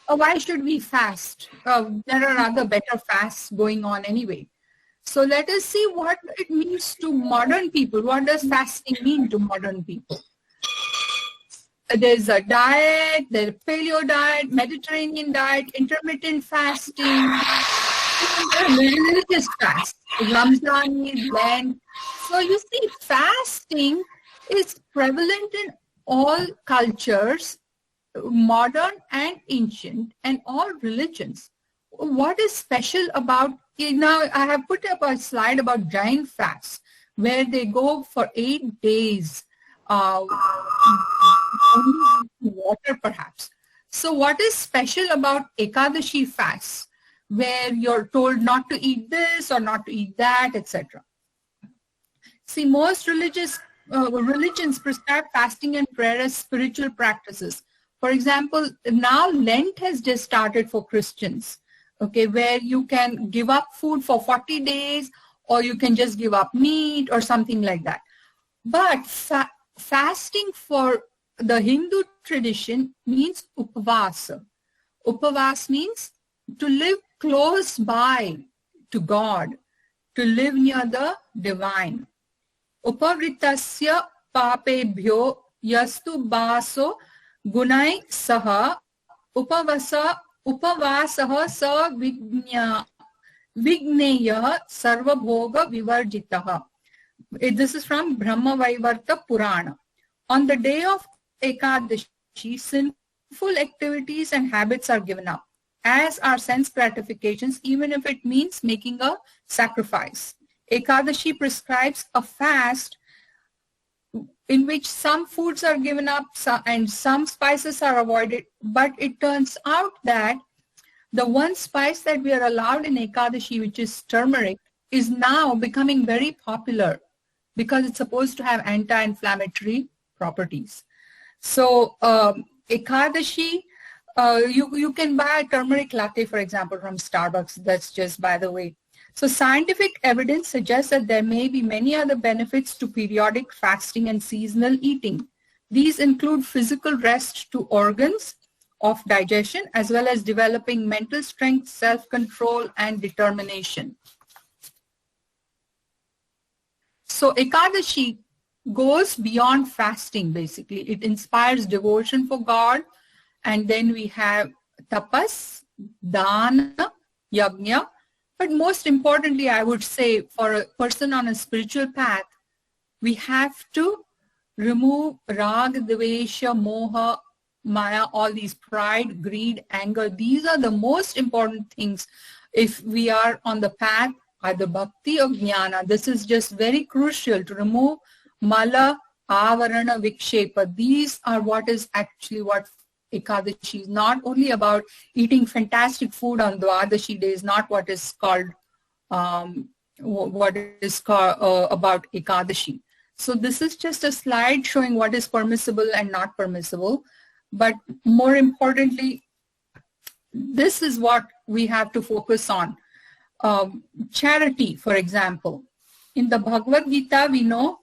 Oh, why should we fast? There are other better fasts going on anyway. So let us see what it means to modern people. What does fasting mean to modern people? There's a diet, there's paleo diet, Mediterranean diet, intermittent fasting, religious fast, Ramzan, Lent. So you see, fasting is prevalent in all cultures, modern and ancient, and all religions. What is special about, now I have put up a slide about Jain fasts, where they go for 8 days, water perhaps. So what is special about Ekadashi fasts, where you're told not to eat this or not to eat that, etc.? See, most religions prescribe fasting and prayer as spiritual practices. For example, now Lent has just started for Christians, okay, where you can give up food for 40 days or you can just give up meat or something like that. But fasting for the Hindu tradition means upavasa. Upavas means to live close by to God, to live near the divine. Upavritasya papebhyo yastu baso gunai saha upavasah sa vigneya sarvabhoga vivarjitah. This is from Brahma Vaivarta Purana. On the day of Ekadashi, sinful activities and habits are given up, as are sense gratifications, even if it means making a sacrifice. Ekadashi prescribes a fast in which some foods are given up and some spices are avoided, but it turns out that the one spice that we are allowed in Ekadashi, which is turmeric, is now becoming very popular because it's supposed to have anti-inflammatory properties. So Ekadashi, you can buy a turmeric latte, for example, from Starbucks. That's just by the way. So scientific evidence suggests that there may be many other benefits to periodic fasting and seasonal eating. These include physical rest to organs of digestion, as well as developing mental strength, self-control, and determination. So Ekadashi goes beyond fasting, basically. It inspires devotion for God. And then we have tapas, dana, yajna. But most importantly, I would say for a person on a spiritual path, we have to remove raga, dvesha, moha, maya, all these pride, greed, anger. These are the most important things if we are on the path, either bhakti or jnana. This is just very crucial to remove Mala, Avarana, Vikshepa. These are what Ekadashi is. Not only about eating fantastic food on Dwadashi days, not what is called about Ekadashi. So this is just a slide showing what is permissible and not permissible. But more importantly, this is what we have to focus on. Charity, for example. In the Bhagavad Gita, we know,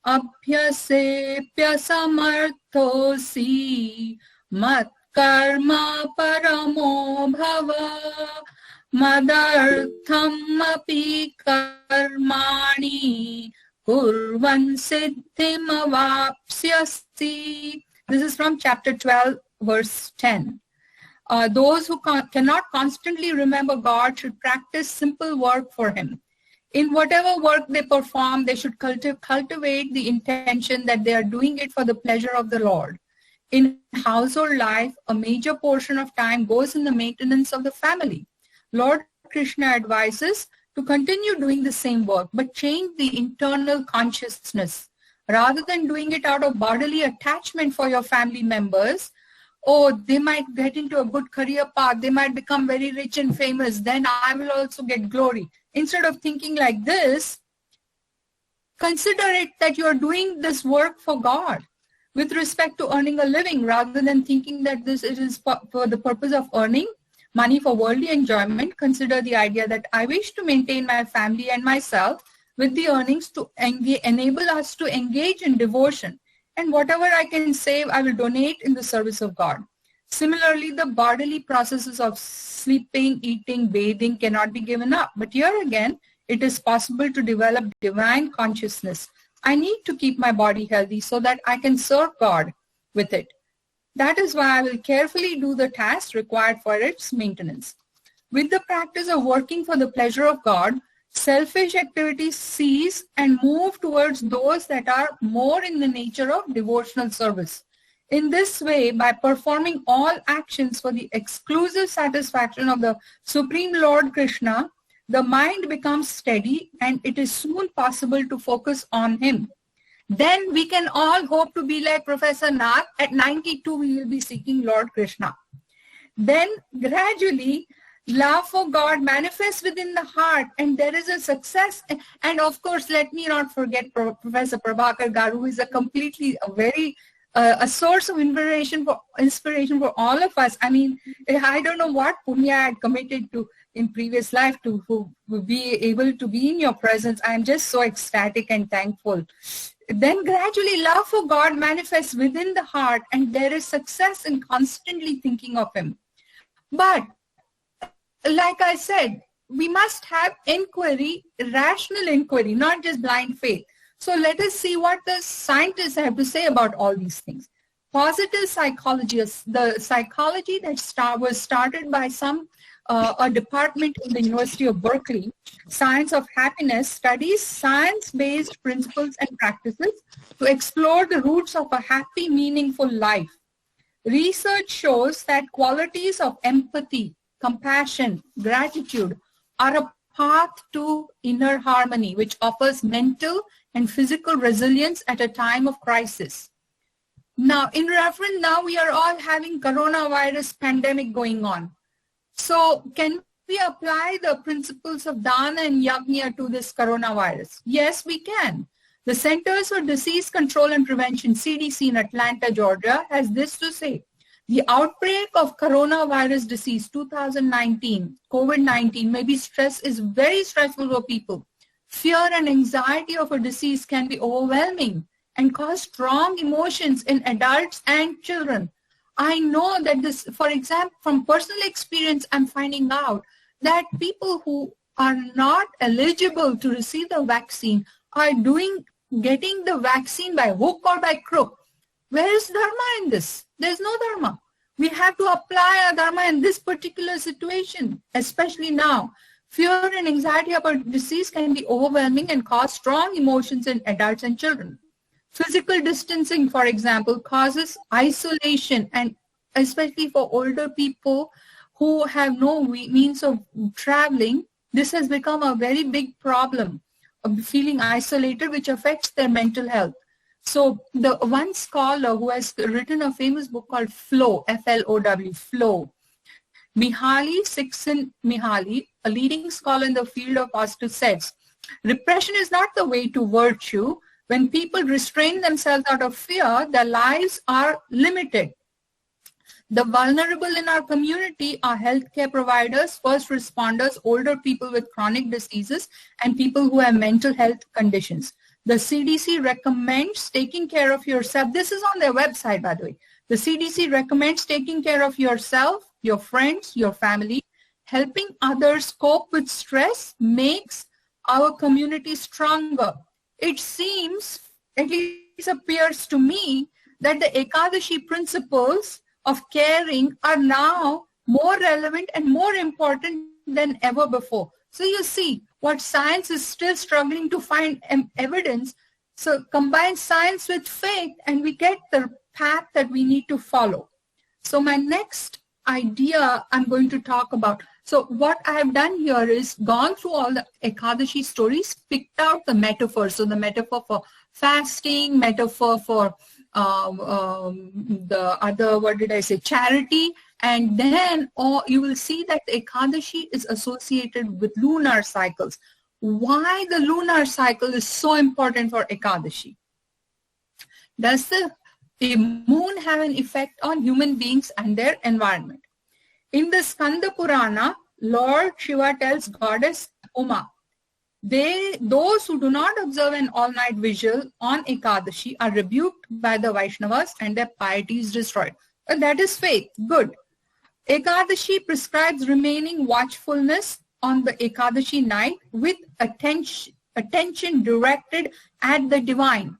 Abhyasepya samarthosi mat karma paramo bhava madartham api karmani kurvan siddhim avapsyasi. This is from chapter 12, verse 10. Those who cannot constantly remember God should practice simple work for Him. In whatever work they perform, they should cultivate the intention that they are doing it for the pleasure of the Lord. In household life, a major portion of time goes in the maintenance of the family. Lord Krishna advises to continue doing the same work, but change the internal consciousness. Rather than doing it out of bodily attachment for your family members, they might get into a good career path, they might become very rich and famous, then I will also get glory. Instead of thinking like this, consider it that you are doing this work for God with respect to earning a living, rather than thinking that it is for the purpose of earning money for worldly enjoyment. Consider the idea that I wish to maintain my family and myself with the earnings to enable us to engage in devotion. And whatever I can save, I will donate in the service of God. Similarly, the bodily processes of sleeping, eating, bathing cannot be given up. But here again, it is possible to develop divine consciousness. I need to keep my body healthy so that I can serve God with it. That is why I will carefully do the tasks required for its maintenance. With the practice of working for the pleasure of God, selfish activities cease and move towards those that are more in the nature of devotional service. In this way, by performing all actions for the exclusive satisfaction of the Supreme Lord Krishna, the mind becomes steady and it is soon possible to focus on Him. Then we can all hope to be like Professor Nath. At 92, we will be seeking Lord Krishna. Then gradually, love for God manifests within the heart, and there is a success. And of course, let me not forget Professor Prabhakar Garu, who is a source of inspiration for all of us. I mean, I don't know what punya I had committed to in previous life to be able to be in your presence. I am just so ecstatic and thankful. Then gradually love for God manifests within the heart, and there is success in constantly thinking of Him. But like I said, we must have inquiry, rational inquiry, not just blind faith. So let us see what the scientists have to say about all these things. Positive psychology, the psychology that was started by a department in the University of Berkeley, Science of Happiness, studies science-based principles and practices to explore the roots of a happy, meaningful life. Research shows that qualities of empathy, compassion, gratitude are a path to inner harmony, which offers mental and physical resilience at a time of crisis. Now, in reference, now we are all having coronavirus pandemic going on. So can we apply the principles of dana and yajna to this coronavirus? Yes, we can. The Centers for Disease Control and Prevention, CDC in Atlanta, Georgia, has this to say. The outbreak of coronavirus disease 2019, COVID-19, is very stressful for people. Fear and anxiety of a disease can be overwhelming and cause strong emotions in adults and children. I know that this, for example, from personal experience, I'm finding out that people who are not eligible to receive the vaccine are getting the vaccine by hook or by crook. Where is dharma in this? There's no dharma. We have to apply our dharma in this particular situation, especially now. Fear and anxiety about disease can be overwhelming and cause strong emotions in adults and children. Physical distancing, for example, causes isolation, and especially for older people who have no means of traveling, this has become a very big problem. feeling isolated, which affects their mental health. So the one scholar who has written a famous book called Flow, F-L-O-W, Flow, Mihaly Csikszentmihalyi, a leading scholar in the field of positive, says, repression is not the way to virtue. When people restrain themselves out of fear, their lives are limited. The vulnerable in our community are healthcare providers, first responders, older people with chronic diseases, and people who have mental health conditions. The CDC recommends taking care of yourself. This is on their website, by the way. The CDC recommends taking care of yourself, your friends, your family. Helping others cope with stress makes our community stronger. It seems, at least appears to me, that the Ekadashi principles of caring are now more relevant and more important than ever before. So you see, what science is still struggling to find evidence. So combine science with faith and we get the path that we need to follow. So my next idea I'm going to talk about. So what I have done here is gone through all the Ekadashi stories, picked out the metaphors. So the metaphor for fasting, metaphor for the other, what did I say, charity, and then you will see that Ekadashi is associated with lunar cycles. Why the lunar cycle is so important for Ekadashi? Does the moon have an effect on human beings and their environment? In the Skanda Purana, Lord Shiva tells Goddess Uma, those who do not observe an all-night vigil on Ekadashi are rebuked by the Vaishnavas and their piety is destroyed. Well, that is faith. Good. Ekadashi prescribes remaining watchfulness on the Ekadashi night with attention directed at the divine.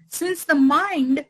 Since the mind,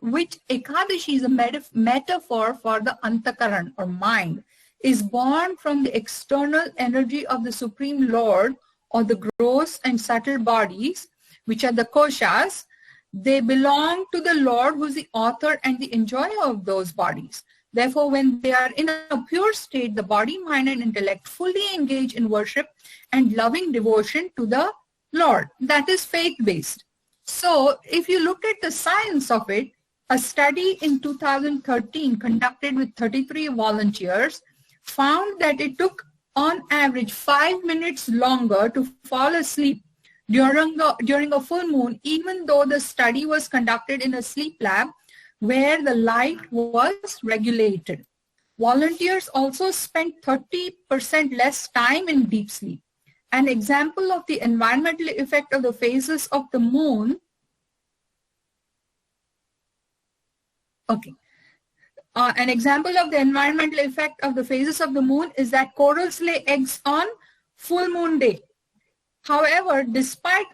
which Ekadashi is a metaphor for the Antakaran or mind, is born from the external energy of the Supreme Lord, or the gross and subtle bodies, which are the koshas, they belong to the Lord who is the author and the enjoyer of those bodies. Therefore, when they are in a pure state, the body, mind, and intellect fully engage in worship and loving devotion to the Lord. That is faith-based. So, if you look at the science of it, a study in 2013 conducted with 33 volunteers found that it took on average 5 minutes longer to fall asleep during a full moon, even though the study was conducted in a sleep lab where the light was regulated. Volunteers also spent 30% less time in deep sleep. An example of the environmental effect of the phases of the moon. Okay. An example of the environmental effect of the phases of the moon is that corals lay eggs on full moon day. However, despite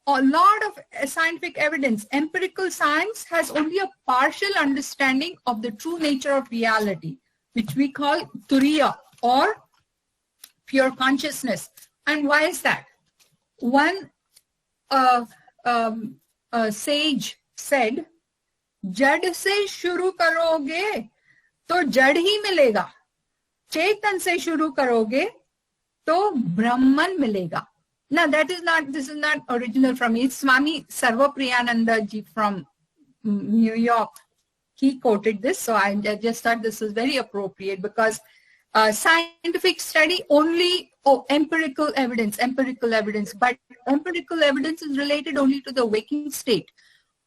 a lot of scientific evidence, empirical science has only a partial understanding of the true nature of reality, which we call turiya or pure consciousness. And why is that? One sage said, जड़ से शुरू करोगे तो जड़ ही मिलेगा, चेतन से शुरू करोगे तो ब्रह्मन मिलेगा. Now this is not original from me. It's Swami Sarvapriyananda ji from New York. He quoted this, so I just thought this is very appropriate because scientific study only empirical evidence, but empirical evidence is related only to the waking state.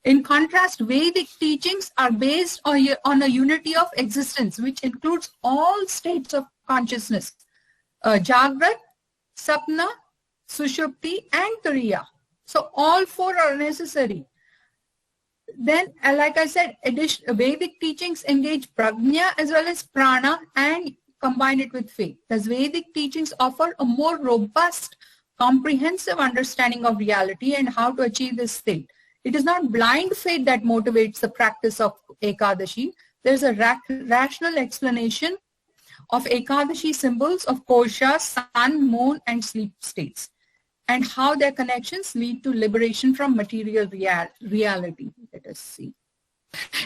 In contrast, Vedic teachings are based on a unity of existence, which includes all states of consciousness, Jagrat, Sapna, Sushupti, and Turiya. So all four are necessary. Then, like I said, Vedic teachings engage Prajna as well as Prana and combine it with faith. Thus, Vedic teachings offer a more robust, comprehensive understanding of reality and how to achieve this state. It is not blind faith that motivates the practice of Ekadashi. There is a rational explanation of Ekadashi symbols of Kosha, sun, moon, and sleep states, and how their connections lead to liberation from material reality. Let us see.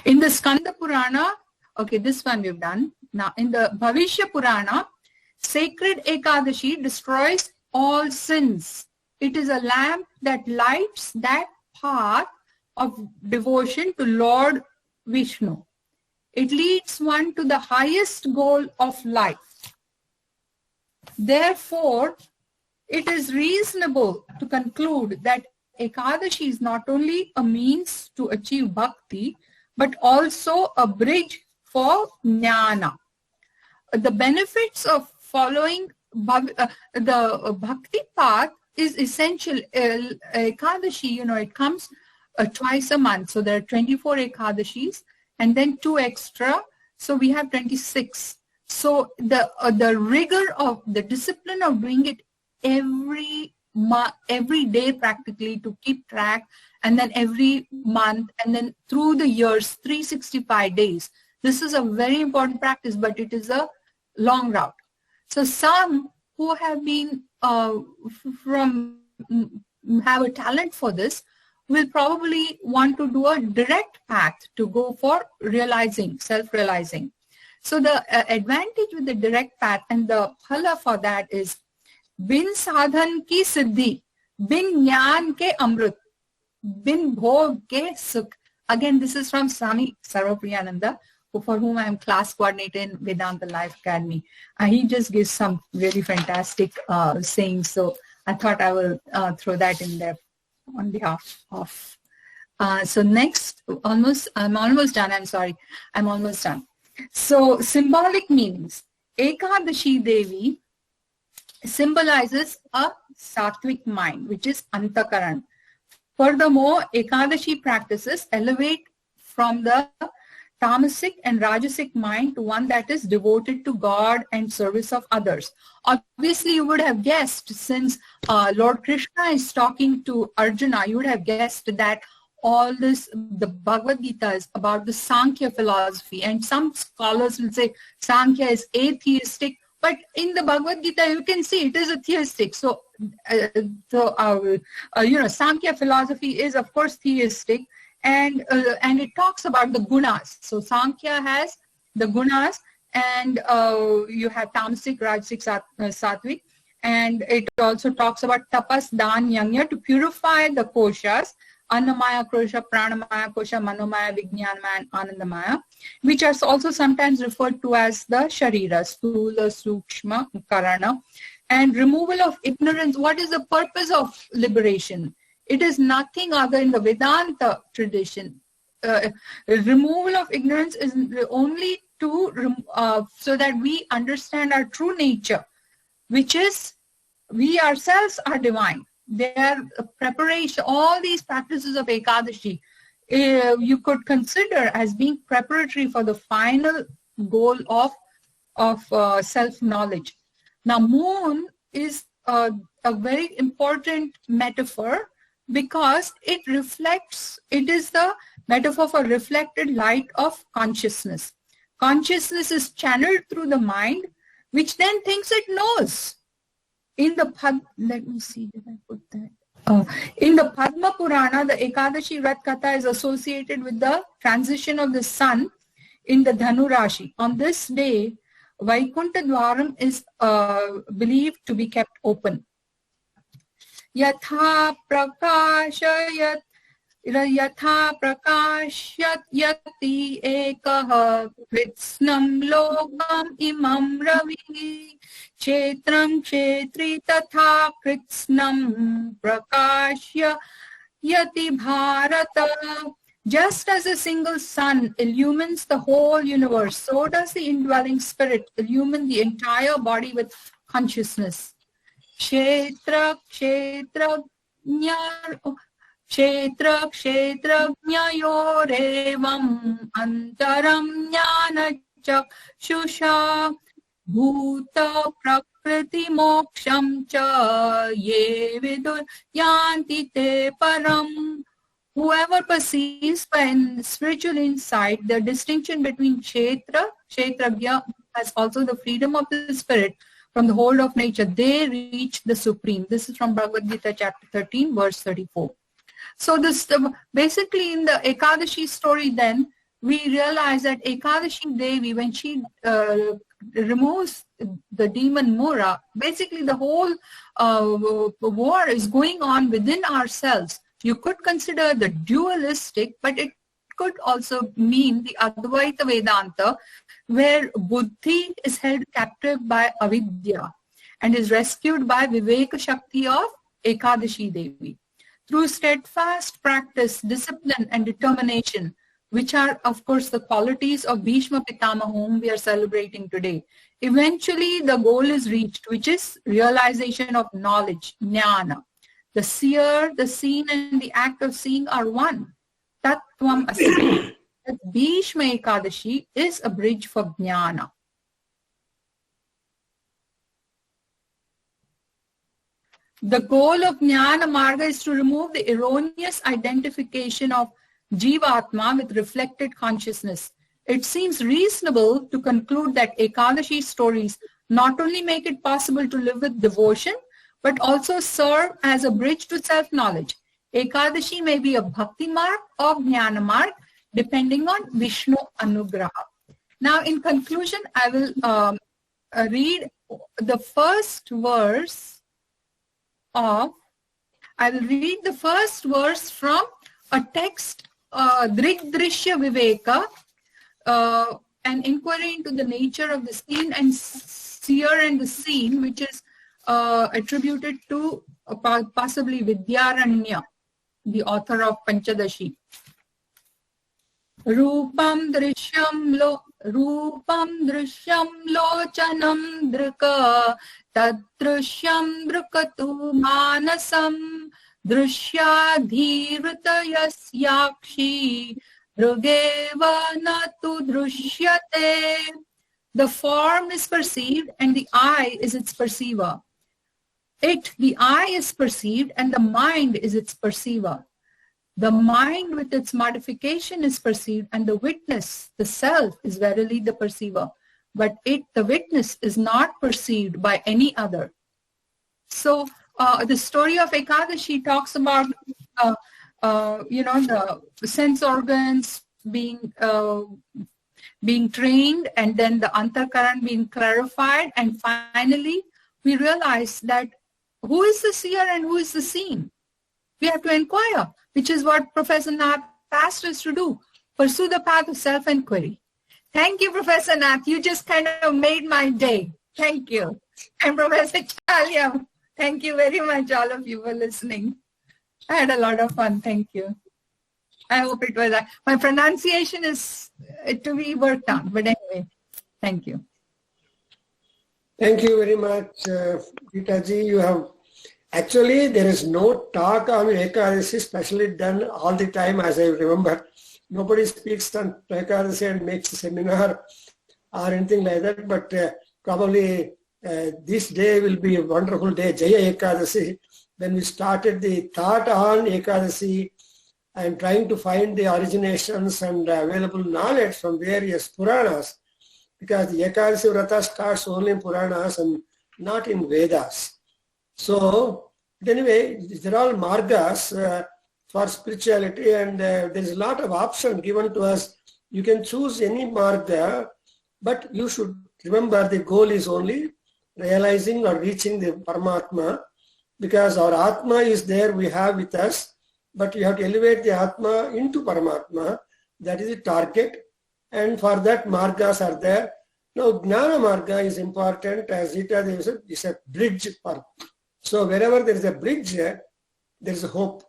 In the Skanda Purana, okay, this one we've done. Now, in the Bhavishya Purana, sacred Ekadashi destroys all sins. it is a lamp that lights that path of devotion to Lord Vishnu. It leads one to the highest goal of life. Therefore, it is reasonable to conclude that Ekadashi is not only a means to achieve bhakti, but also a bridge for jnana. The benefits of following the bhakti path is essential. Ekadashi, it comes twice a month. So there are 24 Ekadashis and then 2 extra. So we have 26. So the rigor of the discipline of doing it every day practically to keep track, and then every month, and then through the years, 365 days. This is a very important practice, but it is a long route. So some who have been have a talent for this will probably want to do a direct path to go for realizing, self-realizing. So the advantage with the direct path and the phala for that is bin sadhan ki siddhi, bin jnan ke amrut, bin bhog ke sukh. Again, this is from Swami Sarvapriyananda, for whom I am class coordinator in Vedanta Life Academy. He just gives some really fantastic sayings. So I thought I will throw that in there on behalf of. So next, I'm almost done. I'm sorry. I'm almost done. So symbolic meanings. Ekadashi Devi symbolizes a sattvic mind, which is antakaran. Furthermore, Ekadashi practices elevate from the tamasic and rajasic mind to one that is devoted to God and service of others. Obviously, you would have guessed, since Lord Krishna is talking to Arjuna, you would have guessed that all this, the Bhagavad Gita is about the Sankhya philosophy, and some scholars will say Sankhya is atheistic, but in the Bhagavad Gita you can see it is a theistic. So, Sankhya philosophy is of course theistic, and it talks about the gunas. So Sankhya has the gunas, and you have tamasic, rajasic, sattvic, and it also talks about tapas, dan, yajna to purify the koshas. Annamaya kosha, pranamaya kosha, manomaya, vijnanamaya, and anandamaya, which are also sometimes referred to as the sharira, sthula, sukshma, karana. And removal of ignorance. What is the purpose of liberation? It is nothing other in the Vedanta tradition. Removal of ignorance is only to so that we understand our true nature, which is we ourselves are divine. They are preparation. All these practices of Ekadashi, you could consider as being preparatory for the final goal of self-knowledge. Now, moon is a very important metaphor because it reflects. It is the metaphor for reflected light of consciousness. Consciousness is channeled through the mind, which then thinks it knows. In the let me see, did I put that? In the Padma Purana, the Ekadashi Vrat Katha is associated with the transition of the sun in the Dhanu Rashi. On this day, Vaikuntha Dwaram is believed to be kept open. Yatha prakashayat yati ekah kritsnam logam imam ravi kshetram kshetri tatha kritsnam prakashya yati bharata. Just as a single sun illumines the whole universe, so does the indwelling spirit illumine the entire body with consciousness. Kshetra kshetrajnayorevam antaram jnana chakshusha bhuta prakriti moksham cha ye vidur yanti te param. Whoever perceives by spiritual insight the distinction between kshetrajna as also the freedom of the spirit from the hold of nature, they reach the supreme. This is from Bhagavad Gita chapter 13 verse 34. So this basically in the Ekadashi story then, we realize that Ekadashi Devi, when she removes the demon Mura, basically the whole war is going on within ourselves. You could consider the dualistic, but it could also mean the Advaita Vedanta, where Buddhi is held captive by Avidya and is rescued by Viveka Shakti of Ekadashi Devi. Through steadfast practice, discipline and determination, which are of course the qualities of Bhishma Pitamaha whom we are celebrating today, eventually the goal is reached, which is realization of knowledge, jnana. The seer, the seen and the act of seeing are one. Tattvam Asmi. Bhishma Ekadashi is a bridge for jnana. The goal of Jnana Marga is to remove the erroneous identification of Jivatma with reflected consciousness. It seems reasonable to conclude that Ekadashi stories not only make it possible to live with devotion, but also serve as a bridge to self-knowledge. Ekadashi may be a Bhakti Marg or Jnana Marg, depending on Vishnu Anugraha. Now, in conclusion, I will read the first verse I will read the first verse from a text, Drigdrishya Viveka, an inquiry into the nature of the seen and seer and the seen, which is attributed to possibly Vidyaranya, the author of Panchadashi. Rupam drishyam lochanam drika tadrishyam drukatu manasam drishyadhirutayasyakshi drugeva natu drishyate. The form is perceived and the eye is its perceiver. The eye is perceived and the mind is its perceiver. The mind with its modification is perceived and the witness, the self, is verily the perceiver. But the witness is not perceived by any other. So the story of Ekadashi talks about, the sense organs being trained and then the Antarkaran being clarified. And finally, we realize that who is the seer and who is the seen? We have to inquire, which is what Professor Nath asked us to do. Pursue the path of self-inquiry. Thank you, Professor Nath. You just kind of made my day. Thank you. And Professor Chalyam, thank you very much, all of you, for listening. I had a lot of fun. Thank you. I hope it was. My pronunciation is to be worked on. But anyway, thank you. Thank you very much, Gita-ji. You have actually, there is no talk on Ekadashi, especially done all the time, as I remember. Nobody speaks on Ekadashi and makes a seminar or anything like that, but probably this day will be a wonderful day, Jaya Ekadashi. When we started the thought on Ekadashi and trying to find the originations and available knowledge from various Puranas, because the Ekadashi Vrata starts only in Puranas and not in Vedas. So, anyway, these are all margas for spirituality, and there is a lot of option given to us. You can choose any marga, but you should remember the goal is only realizing or reaching the Paramatma, because our Atma is there, we have with us, but you have to elevate the Atma into Paramatma. That is the target, and for that margas are there. Now, Jnana Marga is important, as Gita Devi said, it's a bridge. So wherever there is a bridge, there is a hope.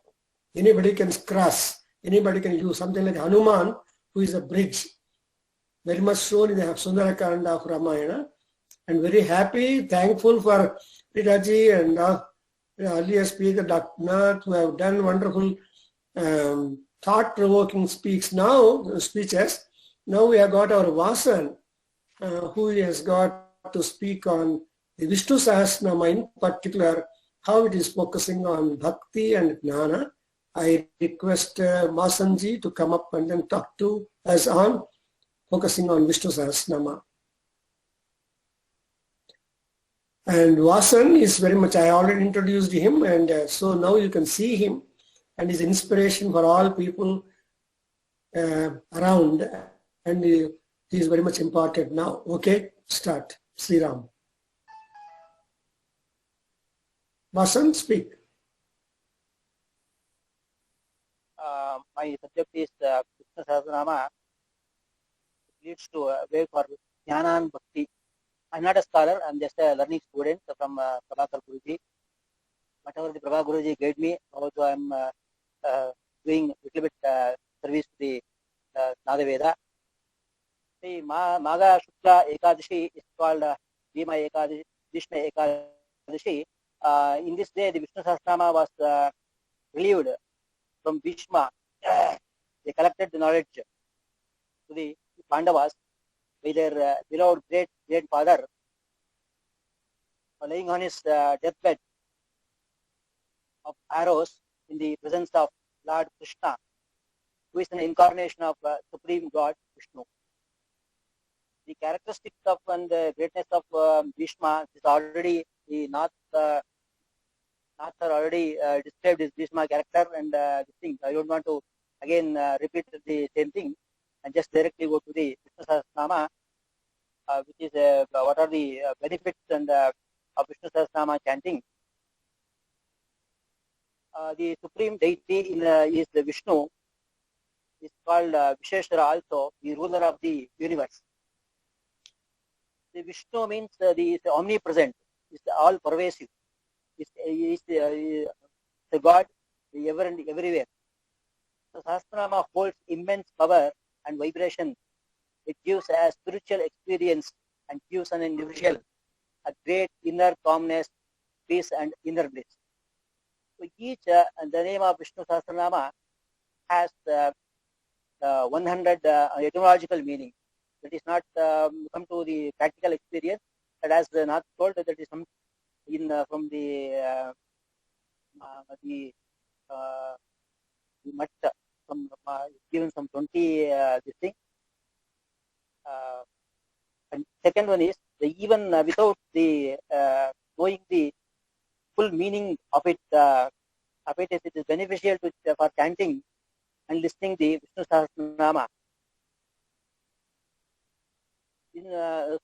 Anybody can cross. Anybody can use something like Hanuman, who is a bridge. Very much shown in the Sundarakanda of Ramayana. And very happy, thankful for Ritaji and earlier speaker, Dr. Nath, who have done wonderful thought-provoking speeches. Now we have got our Vasan, who has got to speak on the Vishnu Sahasranama in particular, how it is focusing on Bhakti and Jnana. I request Masanji to come up and then talk to us on focusing on Vishnu Sahasranama. And Vasan is very much, I already introduced him, and so now you can see him and his inspiration for all people around, and he is very much important now. Okay, start. Sri Ram. Vasan, speak. My subject is Krishna Sahasranama. It leads to a way for Jnana and Bhakti. I'm not a scholar, I'm just a learning student from Prabhakar Guruji. Whatever the Prabhakar Guruji guide me, also I'm doing a little bit service to the Nada Veda. The Maga Shukla Ekadashi is called Bhima Ekadashi, Vishnu Ekadashi. In this day, the Vishnu Sahasranama was relieved from Bhishma. They collected the knowledge to the Pandavas by their beloved great father, laying on his deathbed of arrows in the presence of Lord Krishna, who is an incarnation of Supreme God Vishnu. The characteristics of and the greatness of Bhishma is already the Nath are already described his Bhishma character, and this thing I don't want to again repeat the same thing and just directly go to the Vishnu Sahasranama, which is what are the benefits and of Vishnu Sahasranama chanting. The supreme deity is the Vishnu, is called Visheshwara also, the ruler of the universe. The Vishnu means is omnipresent, is all pervasive, is the God ever and everywhere. So Sahasranama holds immense power and vibration. It gives a spiritual experience and gives an individual a great inner calmness, peace and inner bliss. So each, the name of Vishnu Sahasranama has 100 etymological meaning. That is not come to the practical experience. That as not told, that is some in from the Matta, some given some 20 this thing. And second one is even without the knowing the full meaning of it, it is beneficial to for chanting and listening the Vishnu Sahasranama. In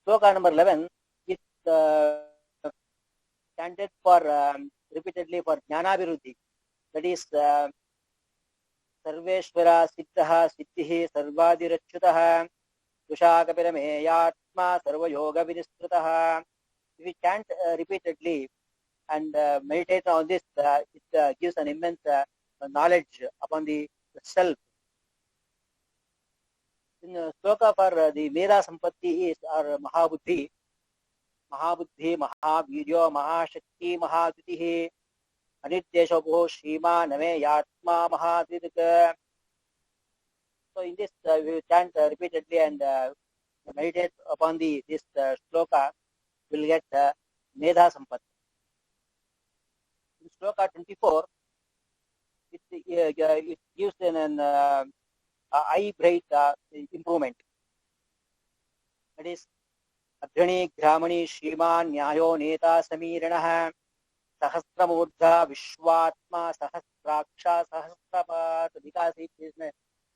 sloka number 11, it chanted for repeatedly for Jnanabhiruddhi. That is Sarveshwara Siddhaha Siddhihi Sarvadirachyutaha Tushakapiramayatma Sarva Yoga Vinistrutaha. If we chant repeatedly and meditate on this, it gives an immense knowledge upon the self. In sloka for the Veda Sampatti is our Mahabuddhi, Mahavirya, Mahashakti, Mahadutihi, Anityeshabho, Shima, Name, Yatma, Mahadvidika. So in this we chant repeatedly and meditate upon this sloka, will get Medha Sampatti. In sloka 24, it gives an eye bright improvement. That is Adhani Gramani Shriman Nyayo Neta Samiranaha Sahasramurdha Vishwatma Sahasraksha Sahasrapat. Because it is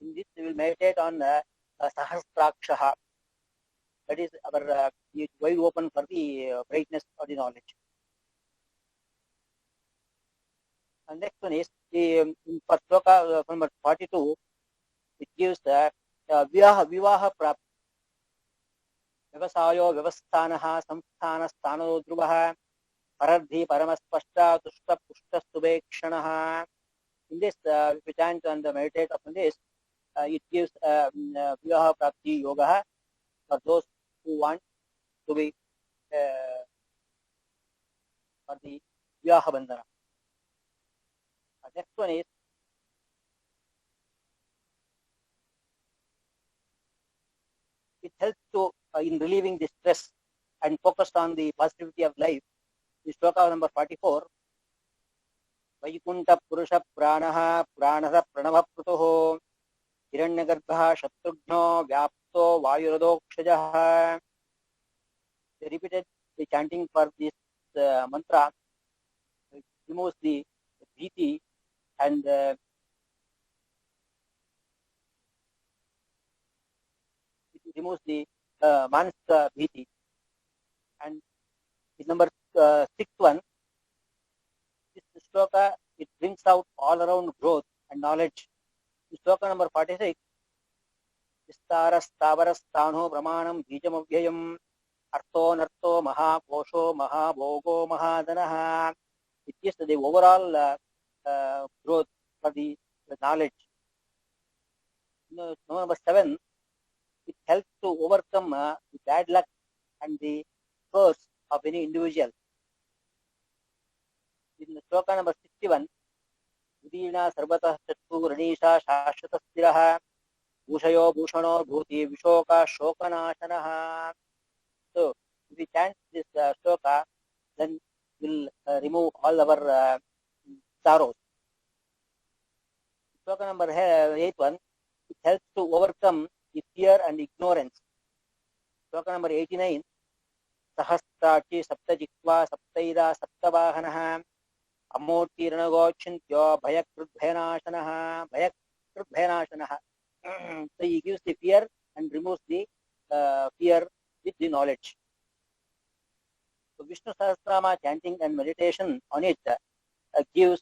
in this we will meditate on Sahasraksha. That is our wide open for the brightness of the knowledge. And next one is the for sloka number 42. It gives Vivaha Prapti. Vyavasayo Vyavasthanaha Samsthana Sthano Dhruvaha Paradhi Paramaspashta Tushta Pushta Subekshanaha. In this, if we chant and meditate upon this, it gives Vivaha Prapti Yoga for those who want to be for the Vivaha Bandhana. Next one is it helps to in relieving the stress and focus on the positivity of life. The sloka number 44. Vaikunta Purusha Pranaha Pranasa Pranava Prutuho Hiranyagarbha Shatrugno Vyapto Vayuradokshajaha. They repeated the chanting for this mantra. It removes the bhiti and removes the Manasika Bhiti. And the number sixth one, this shloka, it brings out all around growth and knowledge. In shloka number 46, Vistarasthavarasthano Brahmanam Bijamavyayam Artho Nartho Mahakosho Mahabhogo Mahadanaha. It is the overall growth for the knowledge. Number 7, it helps to overcome the bad luck and the curse of any individual. In shloka number 61, Udina Sarvata Chattu Ranisha Shashvata Stiraha Bhushayo Bhushano Bhuti Vishoka Shokanashanaha. So, if we chant this shloka, then we'll remove all our sorrows. Shloka number 8 one, it helps to overcome the fear and ignorance. Shloka number 89, Sahasrachi Saptajikva Saptaida Saptavahanaha Amoti Ranagochintyo Bhayakrudbhayanashanaha Bhayakrudbhayanashanaha. So he gives the fear and removes the fear with the knowledge. So Vishnu Sahasranama chanting and meditation on it gives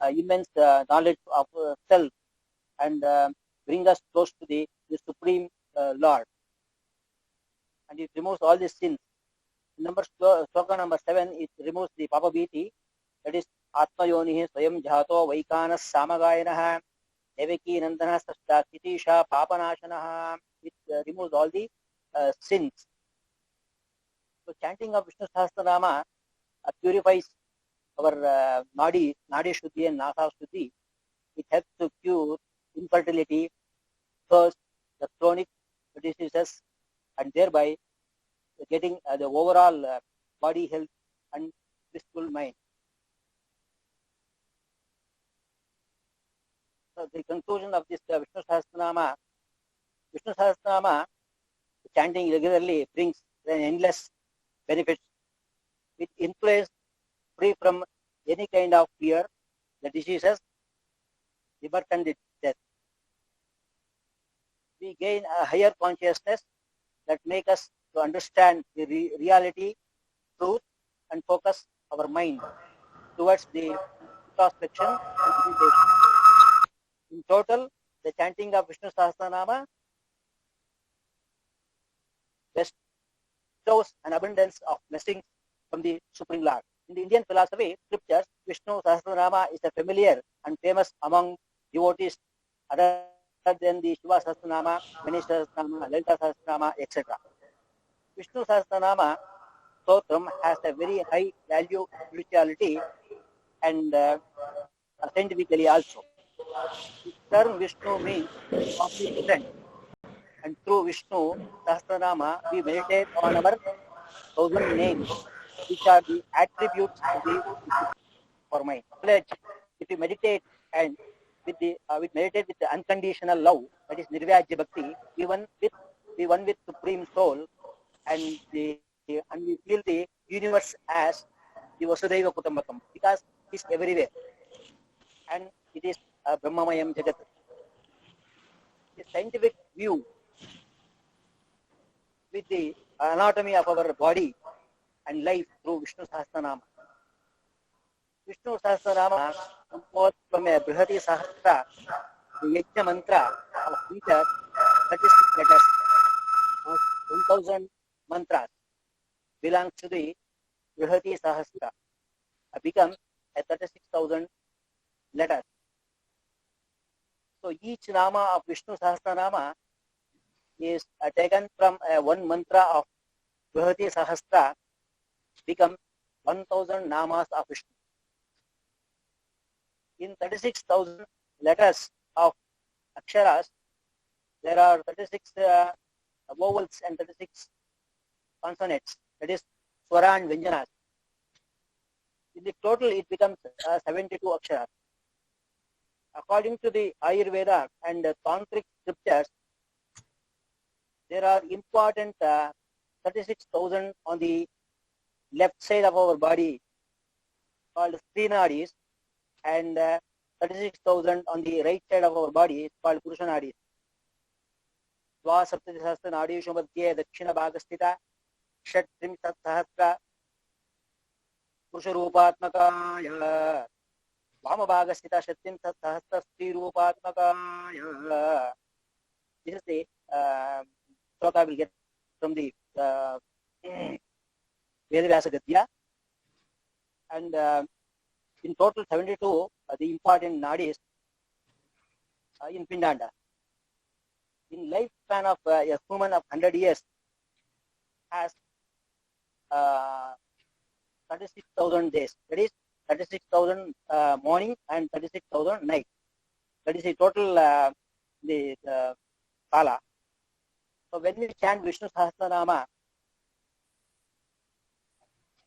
immense knowledge of self and bring us close to the Supreme Lord. And it removes all these sins. Shloka number 7, it removes the Papa Bhiti, that is Atma Yonihi Swayam Jato Vaikanas Samagayanaha Devaki Nandana Sasta Kitisha Papanashanaha. It removes all the sins. So chanting of Vishnu Sahasranama purifies our Nadi Shuddhi and Nasa Shuddhi. It helps to cure infertility, thirst, the chronic diseases, and thereby getting the overall body health and peaceful mind. So the conclusion of this Vishnu Sahasranama chanting regularly brings an endless benefits. It influences free from any kind of fear, the diseases, the birth and the death. We gain a higher consciousness that make us to understand the reality, truth, and focus our mind towards the introspection and meditation. In total, the chanting of Vishnu Sahasranama bestows an abundance of blessings from the Supreme Lord. In the Indian philosophy scriptures, Vishnu Sahasranama is a familiar and famous among devotees other than the Shiva Sahasranama, Ganesh Sahasranama, Lalita Sahasranama, etc. Vishnu Sahasranama Stotram has a very high value spirituality and scientifically also. The term Vishnu means omnipotent, and through Vishnu Sahasranama we meditate on our 1,000 names, which are the attributes of the for mind. If we meditate and with meditate with the unconditional love, that is Nirvyajya Bhakti, we one with Supreme Soul, and we feel the universe as the Vasudhaiva Kutumbakam, because it is everywhere, and it is Brahmamayam Jagat. The scientific view with the anatomy of our body and life through Vishnu Sahasranama. Vishnu Sahasranama composed from a Brihati Sahasra, the Yajna mantra of Peter, 36 letters of 1,000 mantras belongs to the Brihati Sahasra, becomes a 36,000 letters. So each nama of Vishnu Sahasranama is taken from one mantra of Brihati Sahasra, become 1,000 namas of Vishnu. In 36,000 letters of Aksharas, there are 36 vowels and 36 consonants, that is Swara and Vyanjanas. In the total, it becomes 72 Aksharas. According to the Ayurveda and Tantric scriptures, there are important 36,000 on the left side of our body called Srinadis, and 36,000 on the right side of our body is called Purusha Nadis. Dvasaptadisahasra nadishu madhye dakshina bhagasthita षट्त्रिंशत् सहस्र पुरुष रूपात्मकाय वामभागस्थिता षट्त्रिंशत् सहस्र स्त्री रूपात्मकाय. This is the shloka will get from the Vedavyasa Gadya, and in total 72 the important nadis in Pindanda. In lifespan of a human of 100 years has 36,000 days. That is 36,000 morning and 36,000 night. That is the total the kala. So when we chant Vishnu Sahasranama,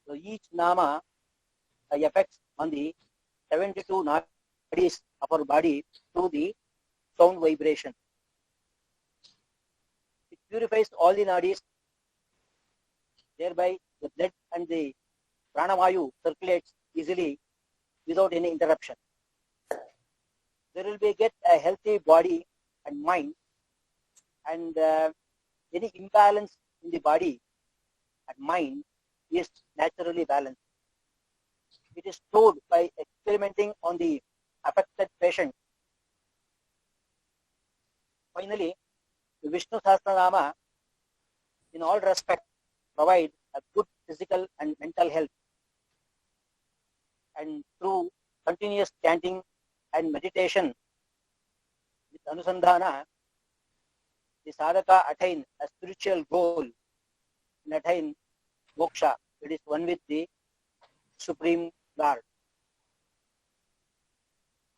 so each nama affects on the 72 nadis of our body through the sound vibration. It purifies all the nadis. Thereby, the blood and the pranavayu circulates easily without any interruption. There will be get a healthy body and mind, and any imbalance in the body and mind is naturally balanced. It is proved by experimenting on the affected patient. Finally, the Vishnu Sahasranama in all respects provide a good physical and mental health, and through continuous chanting and meditation with anusandhana, the sadhaka attain a spiritual goal and attain moksha, that is one with the Supreme Lord.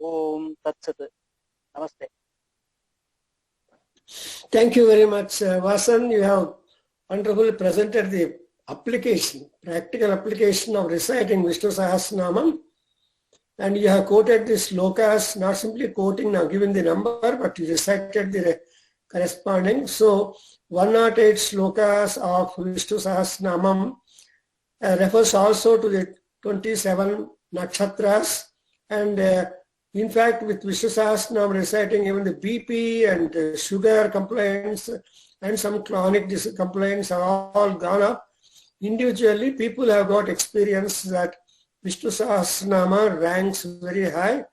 Om Tat Sat. Namaste. Thank you very much, Vasan. You have wonderfully presented the application, practical application of reciting Vishnu Sahasranamam, and you have quoted the slokas, not simply quoting, now given the number, but you recited the corresponding. So 108 slokas of Vishnu Sahasranamam refers also to the 27 nakshatras, and in fact with Vishnu Sahasranamam reciting, even the BP and sugar complaints and some chronic complaints have all gone up. Individually, people have got experience that Vishnu Sahasranama ranks very high.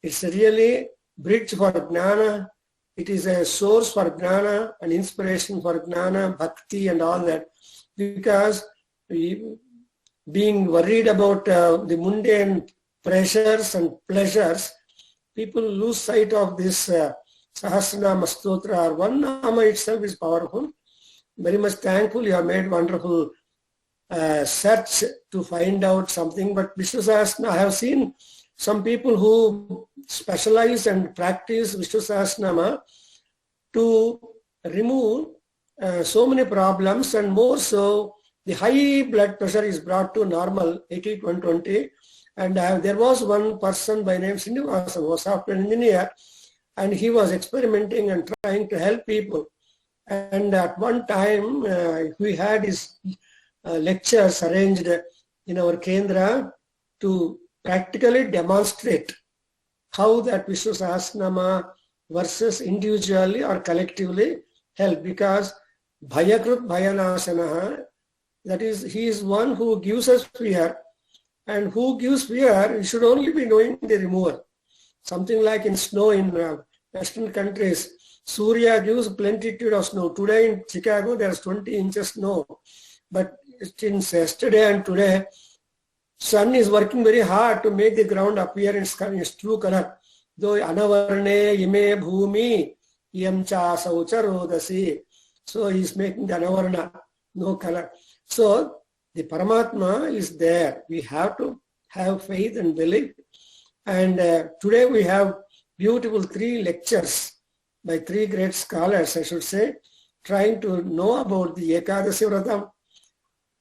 It's really bridge for Jnana. It is a source for Jnana, an inspiration for Jnana, Bhakti and all that. Because being worried about the mundane pressures and pleasures, people lose sight of this Sahasranama Stotra, or one Nama itself is powerful. Very much thankful you have made wonderful search to find out something. But Vishnu Sahasranama, I have seen some people who specialize and practice Vishnu Sahasranama to remove so many problems, and more so the high blood pressure is brought to normal, 80/120. And there was one person by name Srinivasa, who was a software engineer, and he was experimenting and trying to help people. And at one time, we had his lectures arranged in our Kendra to practically demonstrate how that Vishnu Sahasranama verses individually or collectively help. Because Bhayakrut Bhayanasanaha, that is, he is one who gives us fear, and who gives fear, we should only be knowing the remover. Something like in snow in Western countries, Surya gives plenitude of snow. Today in Chicago, there's 20 inches snow. But since yesterday and today, sun is working very hard to make the ground appear in its true color. Though anavarne ime bhumi yam cha saucharodasi. So he's making the anavarna, no color. So the Paramatma is there. We have to have faith and belief. And today we have beautiful 3 lectures by 3 great scholars, I should say, trying to know about the Ekadasi Vratam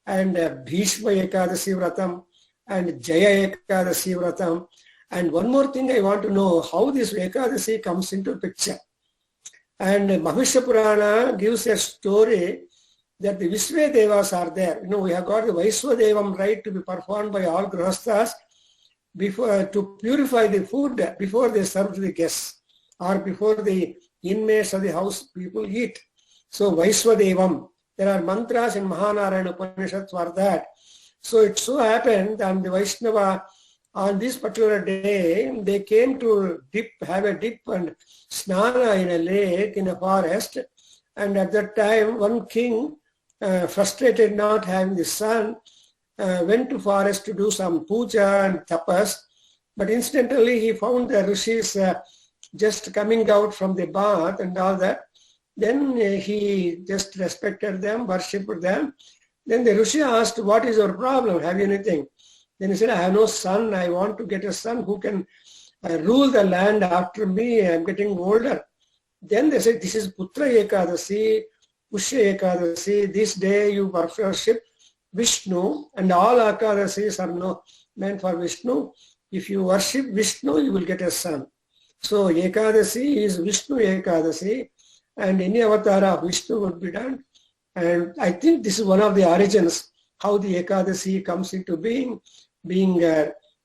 and Bhishma Ekadasi Vratam and Jaya Ekadasi Vratam. And one more thing I want to know, how this Ekadasi comes into picture. And Mahishya Purana gives a story that the Vishwadevas are there. You know, we have got the Vaiswadevam rite to be performed by all Grihasthas. before to purify the food before they serve to the guests or before the inmates of the house people eat. So Vaiswadevam, there are mantras in Mahanarayana Upanishad for that. So it so happened that the Vaishnava on this particular day, they came to have a dip and snana in a lake in a forest. And at that time, one king, frustrated not having the son, went to forest to do some puja and tapas. But incidentally, he found the rishis just coming out from the bath and all that. Then he just respected them, worshipped them. Then the rishi asked, what is your problem? Have you anything? Then he said, I have no son. I want to get a son who can rule the land after me. I'm getting older. Then they said, this is Putra Ekadasi, Pushya Ekadasi. This day you worship Vishnu, and all Ekadasis are meant for Vishnu. If you worship Vishnu, you will get a son. So Ekadasi is Vishnu Ekadasi, and any avatar of Vishnu would be done. And I think this is one of the origins, how the Ekadasi comes into being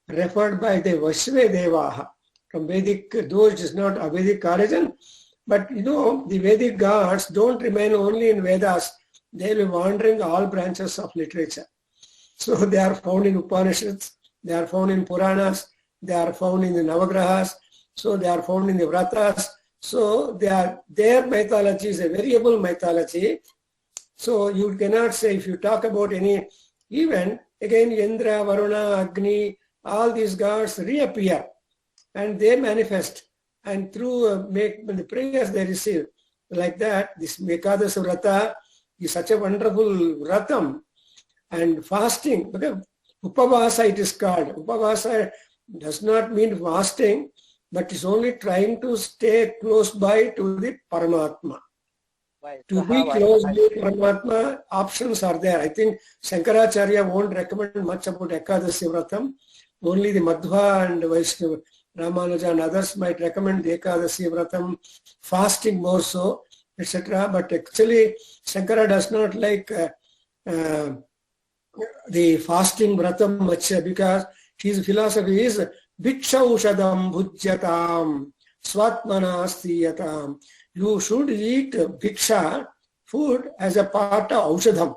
referred by the Vaishvedevaha. From Vedic, though it is not a Vedic origin, but the Vedic gods don't remain only in Vedas. They will be wandering all branches of literature. So they are found in Upanishads, they are found in Puranas, they are found in the Navagrahas, so they are found in the Vratas. So their mythology is a variable mythology. So you cannot say, if you talk about any event, again Indra, Varuna, Agni, all these gods reappear and they manifest, and through the prayers they receive. Like that, this Ekadasi Vrata is such a wonderful Vratam. And fasting, because Upavasa it is called. Upavasa does not mean fasting, but is only trying to stay close by to the Paramatma. To be close to Paramatma, options are there. I think Shankaracharya won't recommend much about Ekadasi Vratam. Only the Madhva and Vaishnava, Ramanuja and others might recommend the Ekadasi Vratam, fasting more so, etc. But actually, Shankara does not like the fasting Vratam much, because his philosophy is Bhiksha Ushadam Bhujyatam Swatmana Stiyatam. You should eat bhiksha, food, as a part of aushadham,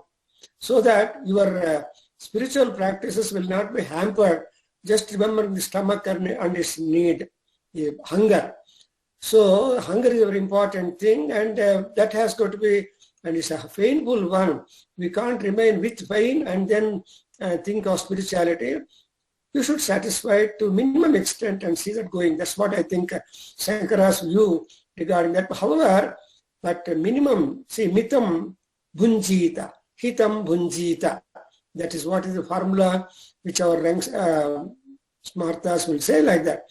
so that your spiritual practices will not be hampered. Just remember the stomach and its need, hunger. So hunger is a very important thing, and that has got to be, and it's a painful one. We can't remain with pain and then think of spirituality. You should satisfy it to minimum extent and see that going. That's what I think Shankara's view regarding that. However, but minimum, see, mitam bhunjita, hitam bhunjita. That is what is the formula which our ranks, smartas will say like that.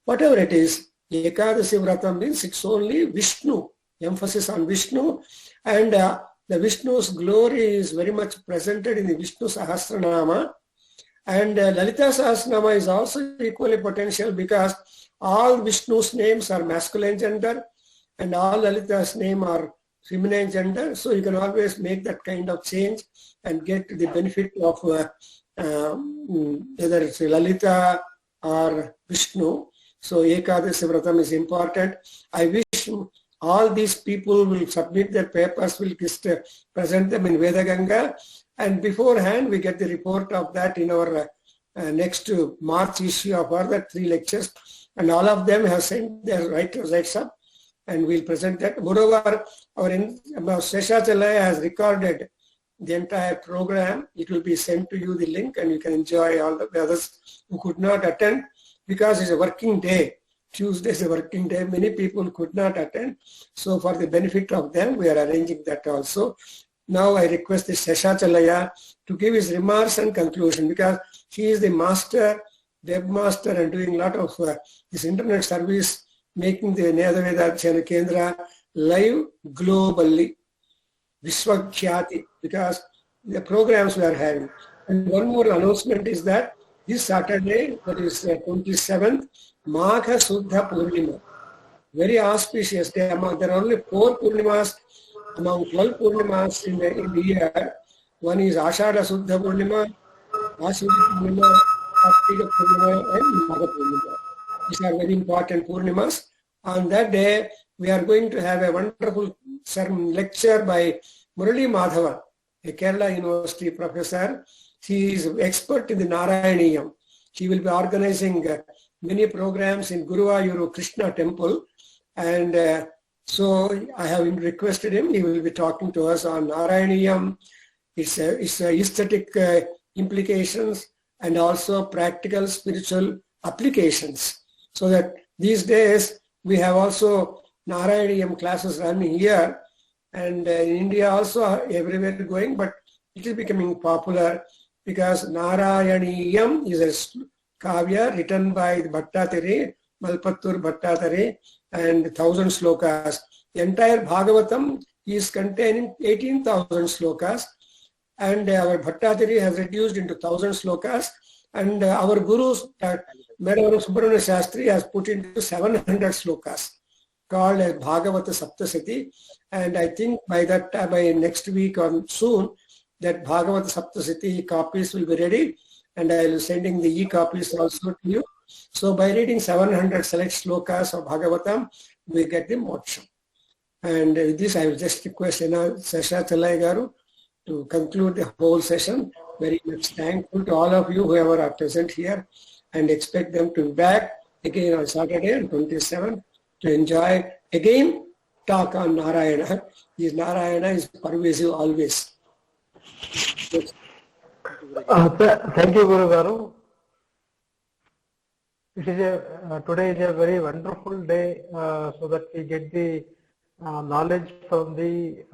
Whatever it is, Ekadasi Vratam means it's only Vishnu, emphasis on Vishnu, and the Vishnu's glory is very much presented in the Vishnu Sahasranama, and Lalita Sahasranama is also equally potential, because all Vishnu's names are masculine gender and all Lalita's name are feminine gender. So you can always make that kind of change and get the benefit of whether it's Lalita or Vishnu. So Ekadasi Vratam is important. I wish all these people will submit their papers, will just present them in Vedaganga, and beforehand we get the report of that in our next March issue of our 3 lectures, and all of them have sent their writes up, and we'll present that. Moreover, our Seshachalaya has recorded the entire program. It will be sent to you, the link, and you can enjoy all the others who could not attend, because it's a working day. Tuesday is a working day. Many people could not attend. So for the benefit of them, we are arranging that also. Now I request the Seshachalaya to give his remarks and conclusion, because he is the master, webmaster, and doing a lot of this internet service, making the Neyadaveda Channel Kendra live globally, Vishwakhyati, because the programs we are having. And one more announcement is that this Saturday, that is 27th, Magha Suddha Purnima, very auspicious day. There are only 4 Purnimas among 12 Purnimas in the year. One is Ashada Suddha Purnima, Ashura Purnima, Kartika Purnima and Magha Purnima. These are very important Purnimas. On that day, we are going to have a wonderful sermon lecture by Murali Madhavan, a Kerala University professor. She is expert in the Narayaniyam. She will be organizing many programs in Guruvayur Krishna temple. And so I have requested him. He will be talking to us on Narayaniyam, its aesthetic implications, and also practical spiritual applications. So that these days we have also Narayaniyam classes running here, and in India also everywhere going, but it is becoming popular because Narayaniyam is a kavya written by Bhattatari, Malpattur Bhattatari, and 1,000 slokas. The entire Bhagavatam is containing 18,000 slokas, and our Bhattatari has reduced into 1,000 slokas, and our Gurus, Madhavan Subramanya Shastri, has put into 700 slokas called as Bhagavata Saptasati. And I think by next week or soon, that Bhagavata Saptasati copies will be ready, and I will be sending the e-copies also to you. So by reading 700 select slokas of Bhagavatam, we get the moksha. And with this, I will just request Sesha Chalai Garu to conclude the whole session. Very much thankful to all of you whoever are present here, and expect them to be back again on Saturday on 27th to enjoy again talk on Narayana. This Narayana is pervasive always. Thank you, Guru Garu. It is today is a very wonderful day, so that we get the knowledge from the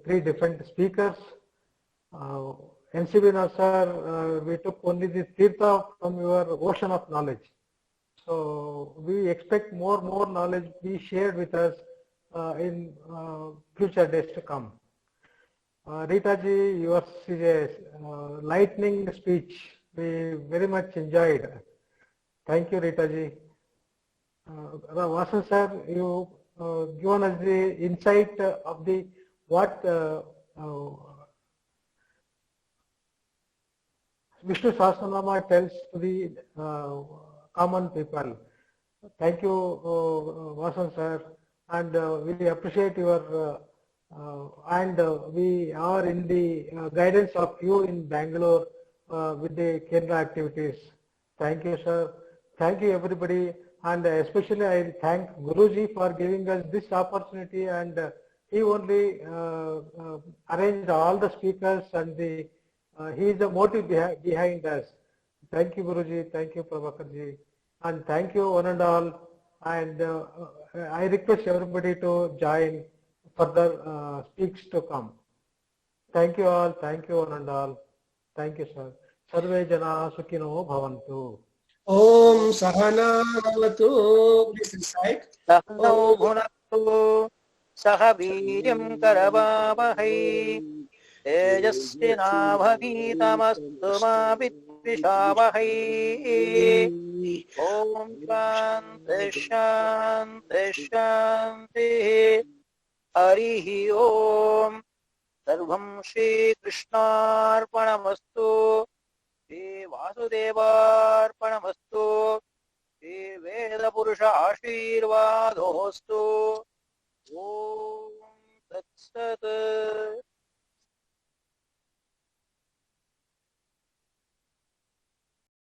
three different speakers. NCB sir, we took only the tirtha from your ocean of knowledge. So we expect more knowledge be shared with us in future days to come. Rita ji, yours is a lightning speech. We very much enjoyed. Thank you, Rita ji. Vasan sir, you given us the insight of the what Vishnu Sahasranama tells to the common people. Thank you, Vasan sir, and we appreciate your and we are in the guidance of you in Bangalore with the Kendra activities. Thank you, sir. Thank you, everybody, and especially I thank Guruji for giving us this opportunity, and he only arranged all the speakers, and he is the motive behind us. Thank you, Guruji. Thank you, Prabhakarji, and thank you one and all. And I request everybody to join further speaks to come. Thank you all. Thank you one and all. Thank you, sir. Sarve jana sukhino bhavantu. Om Sahana Bhavatu. Please recite. Sahano bhunaktu sahaviryam karavavahai tejasvinavaditamastu ma vidvishavahai. Om Shanti Shanti Shanti. Harihi Om. Sarvam Shri Krishnarpanamastu. Shri Vasudevarpanamastu. Shri Veda Purusha Ashirvadostu. Om Tat Sat.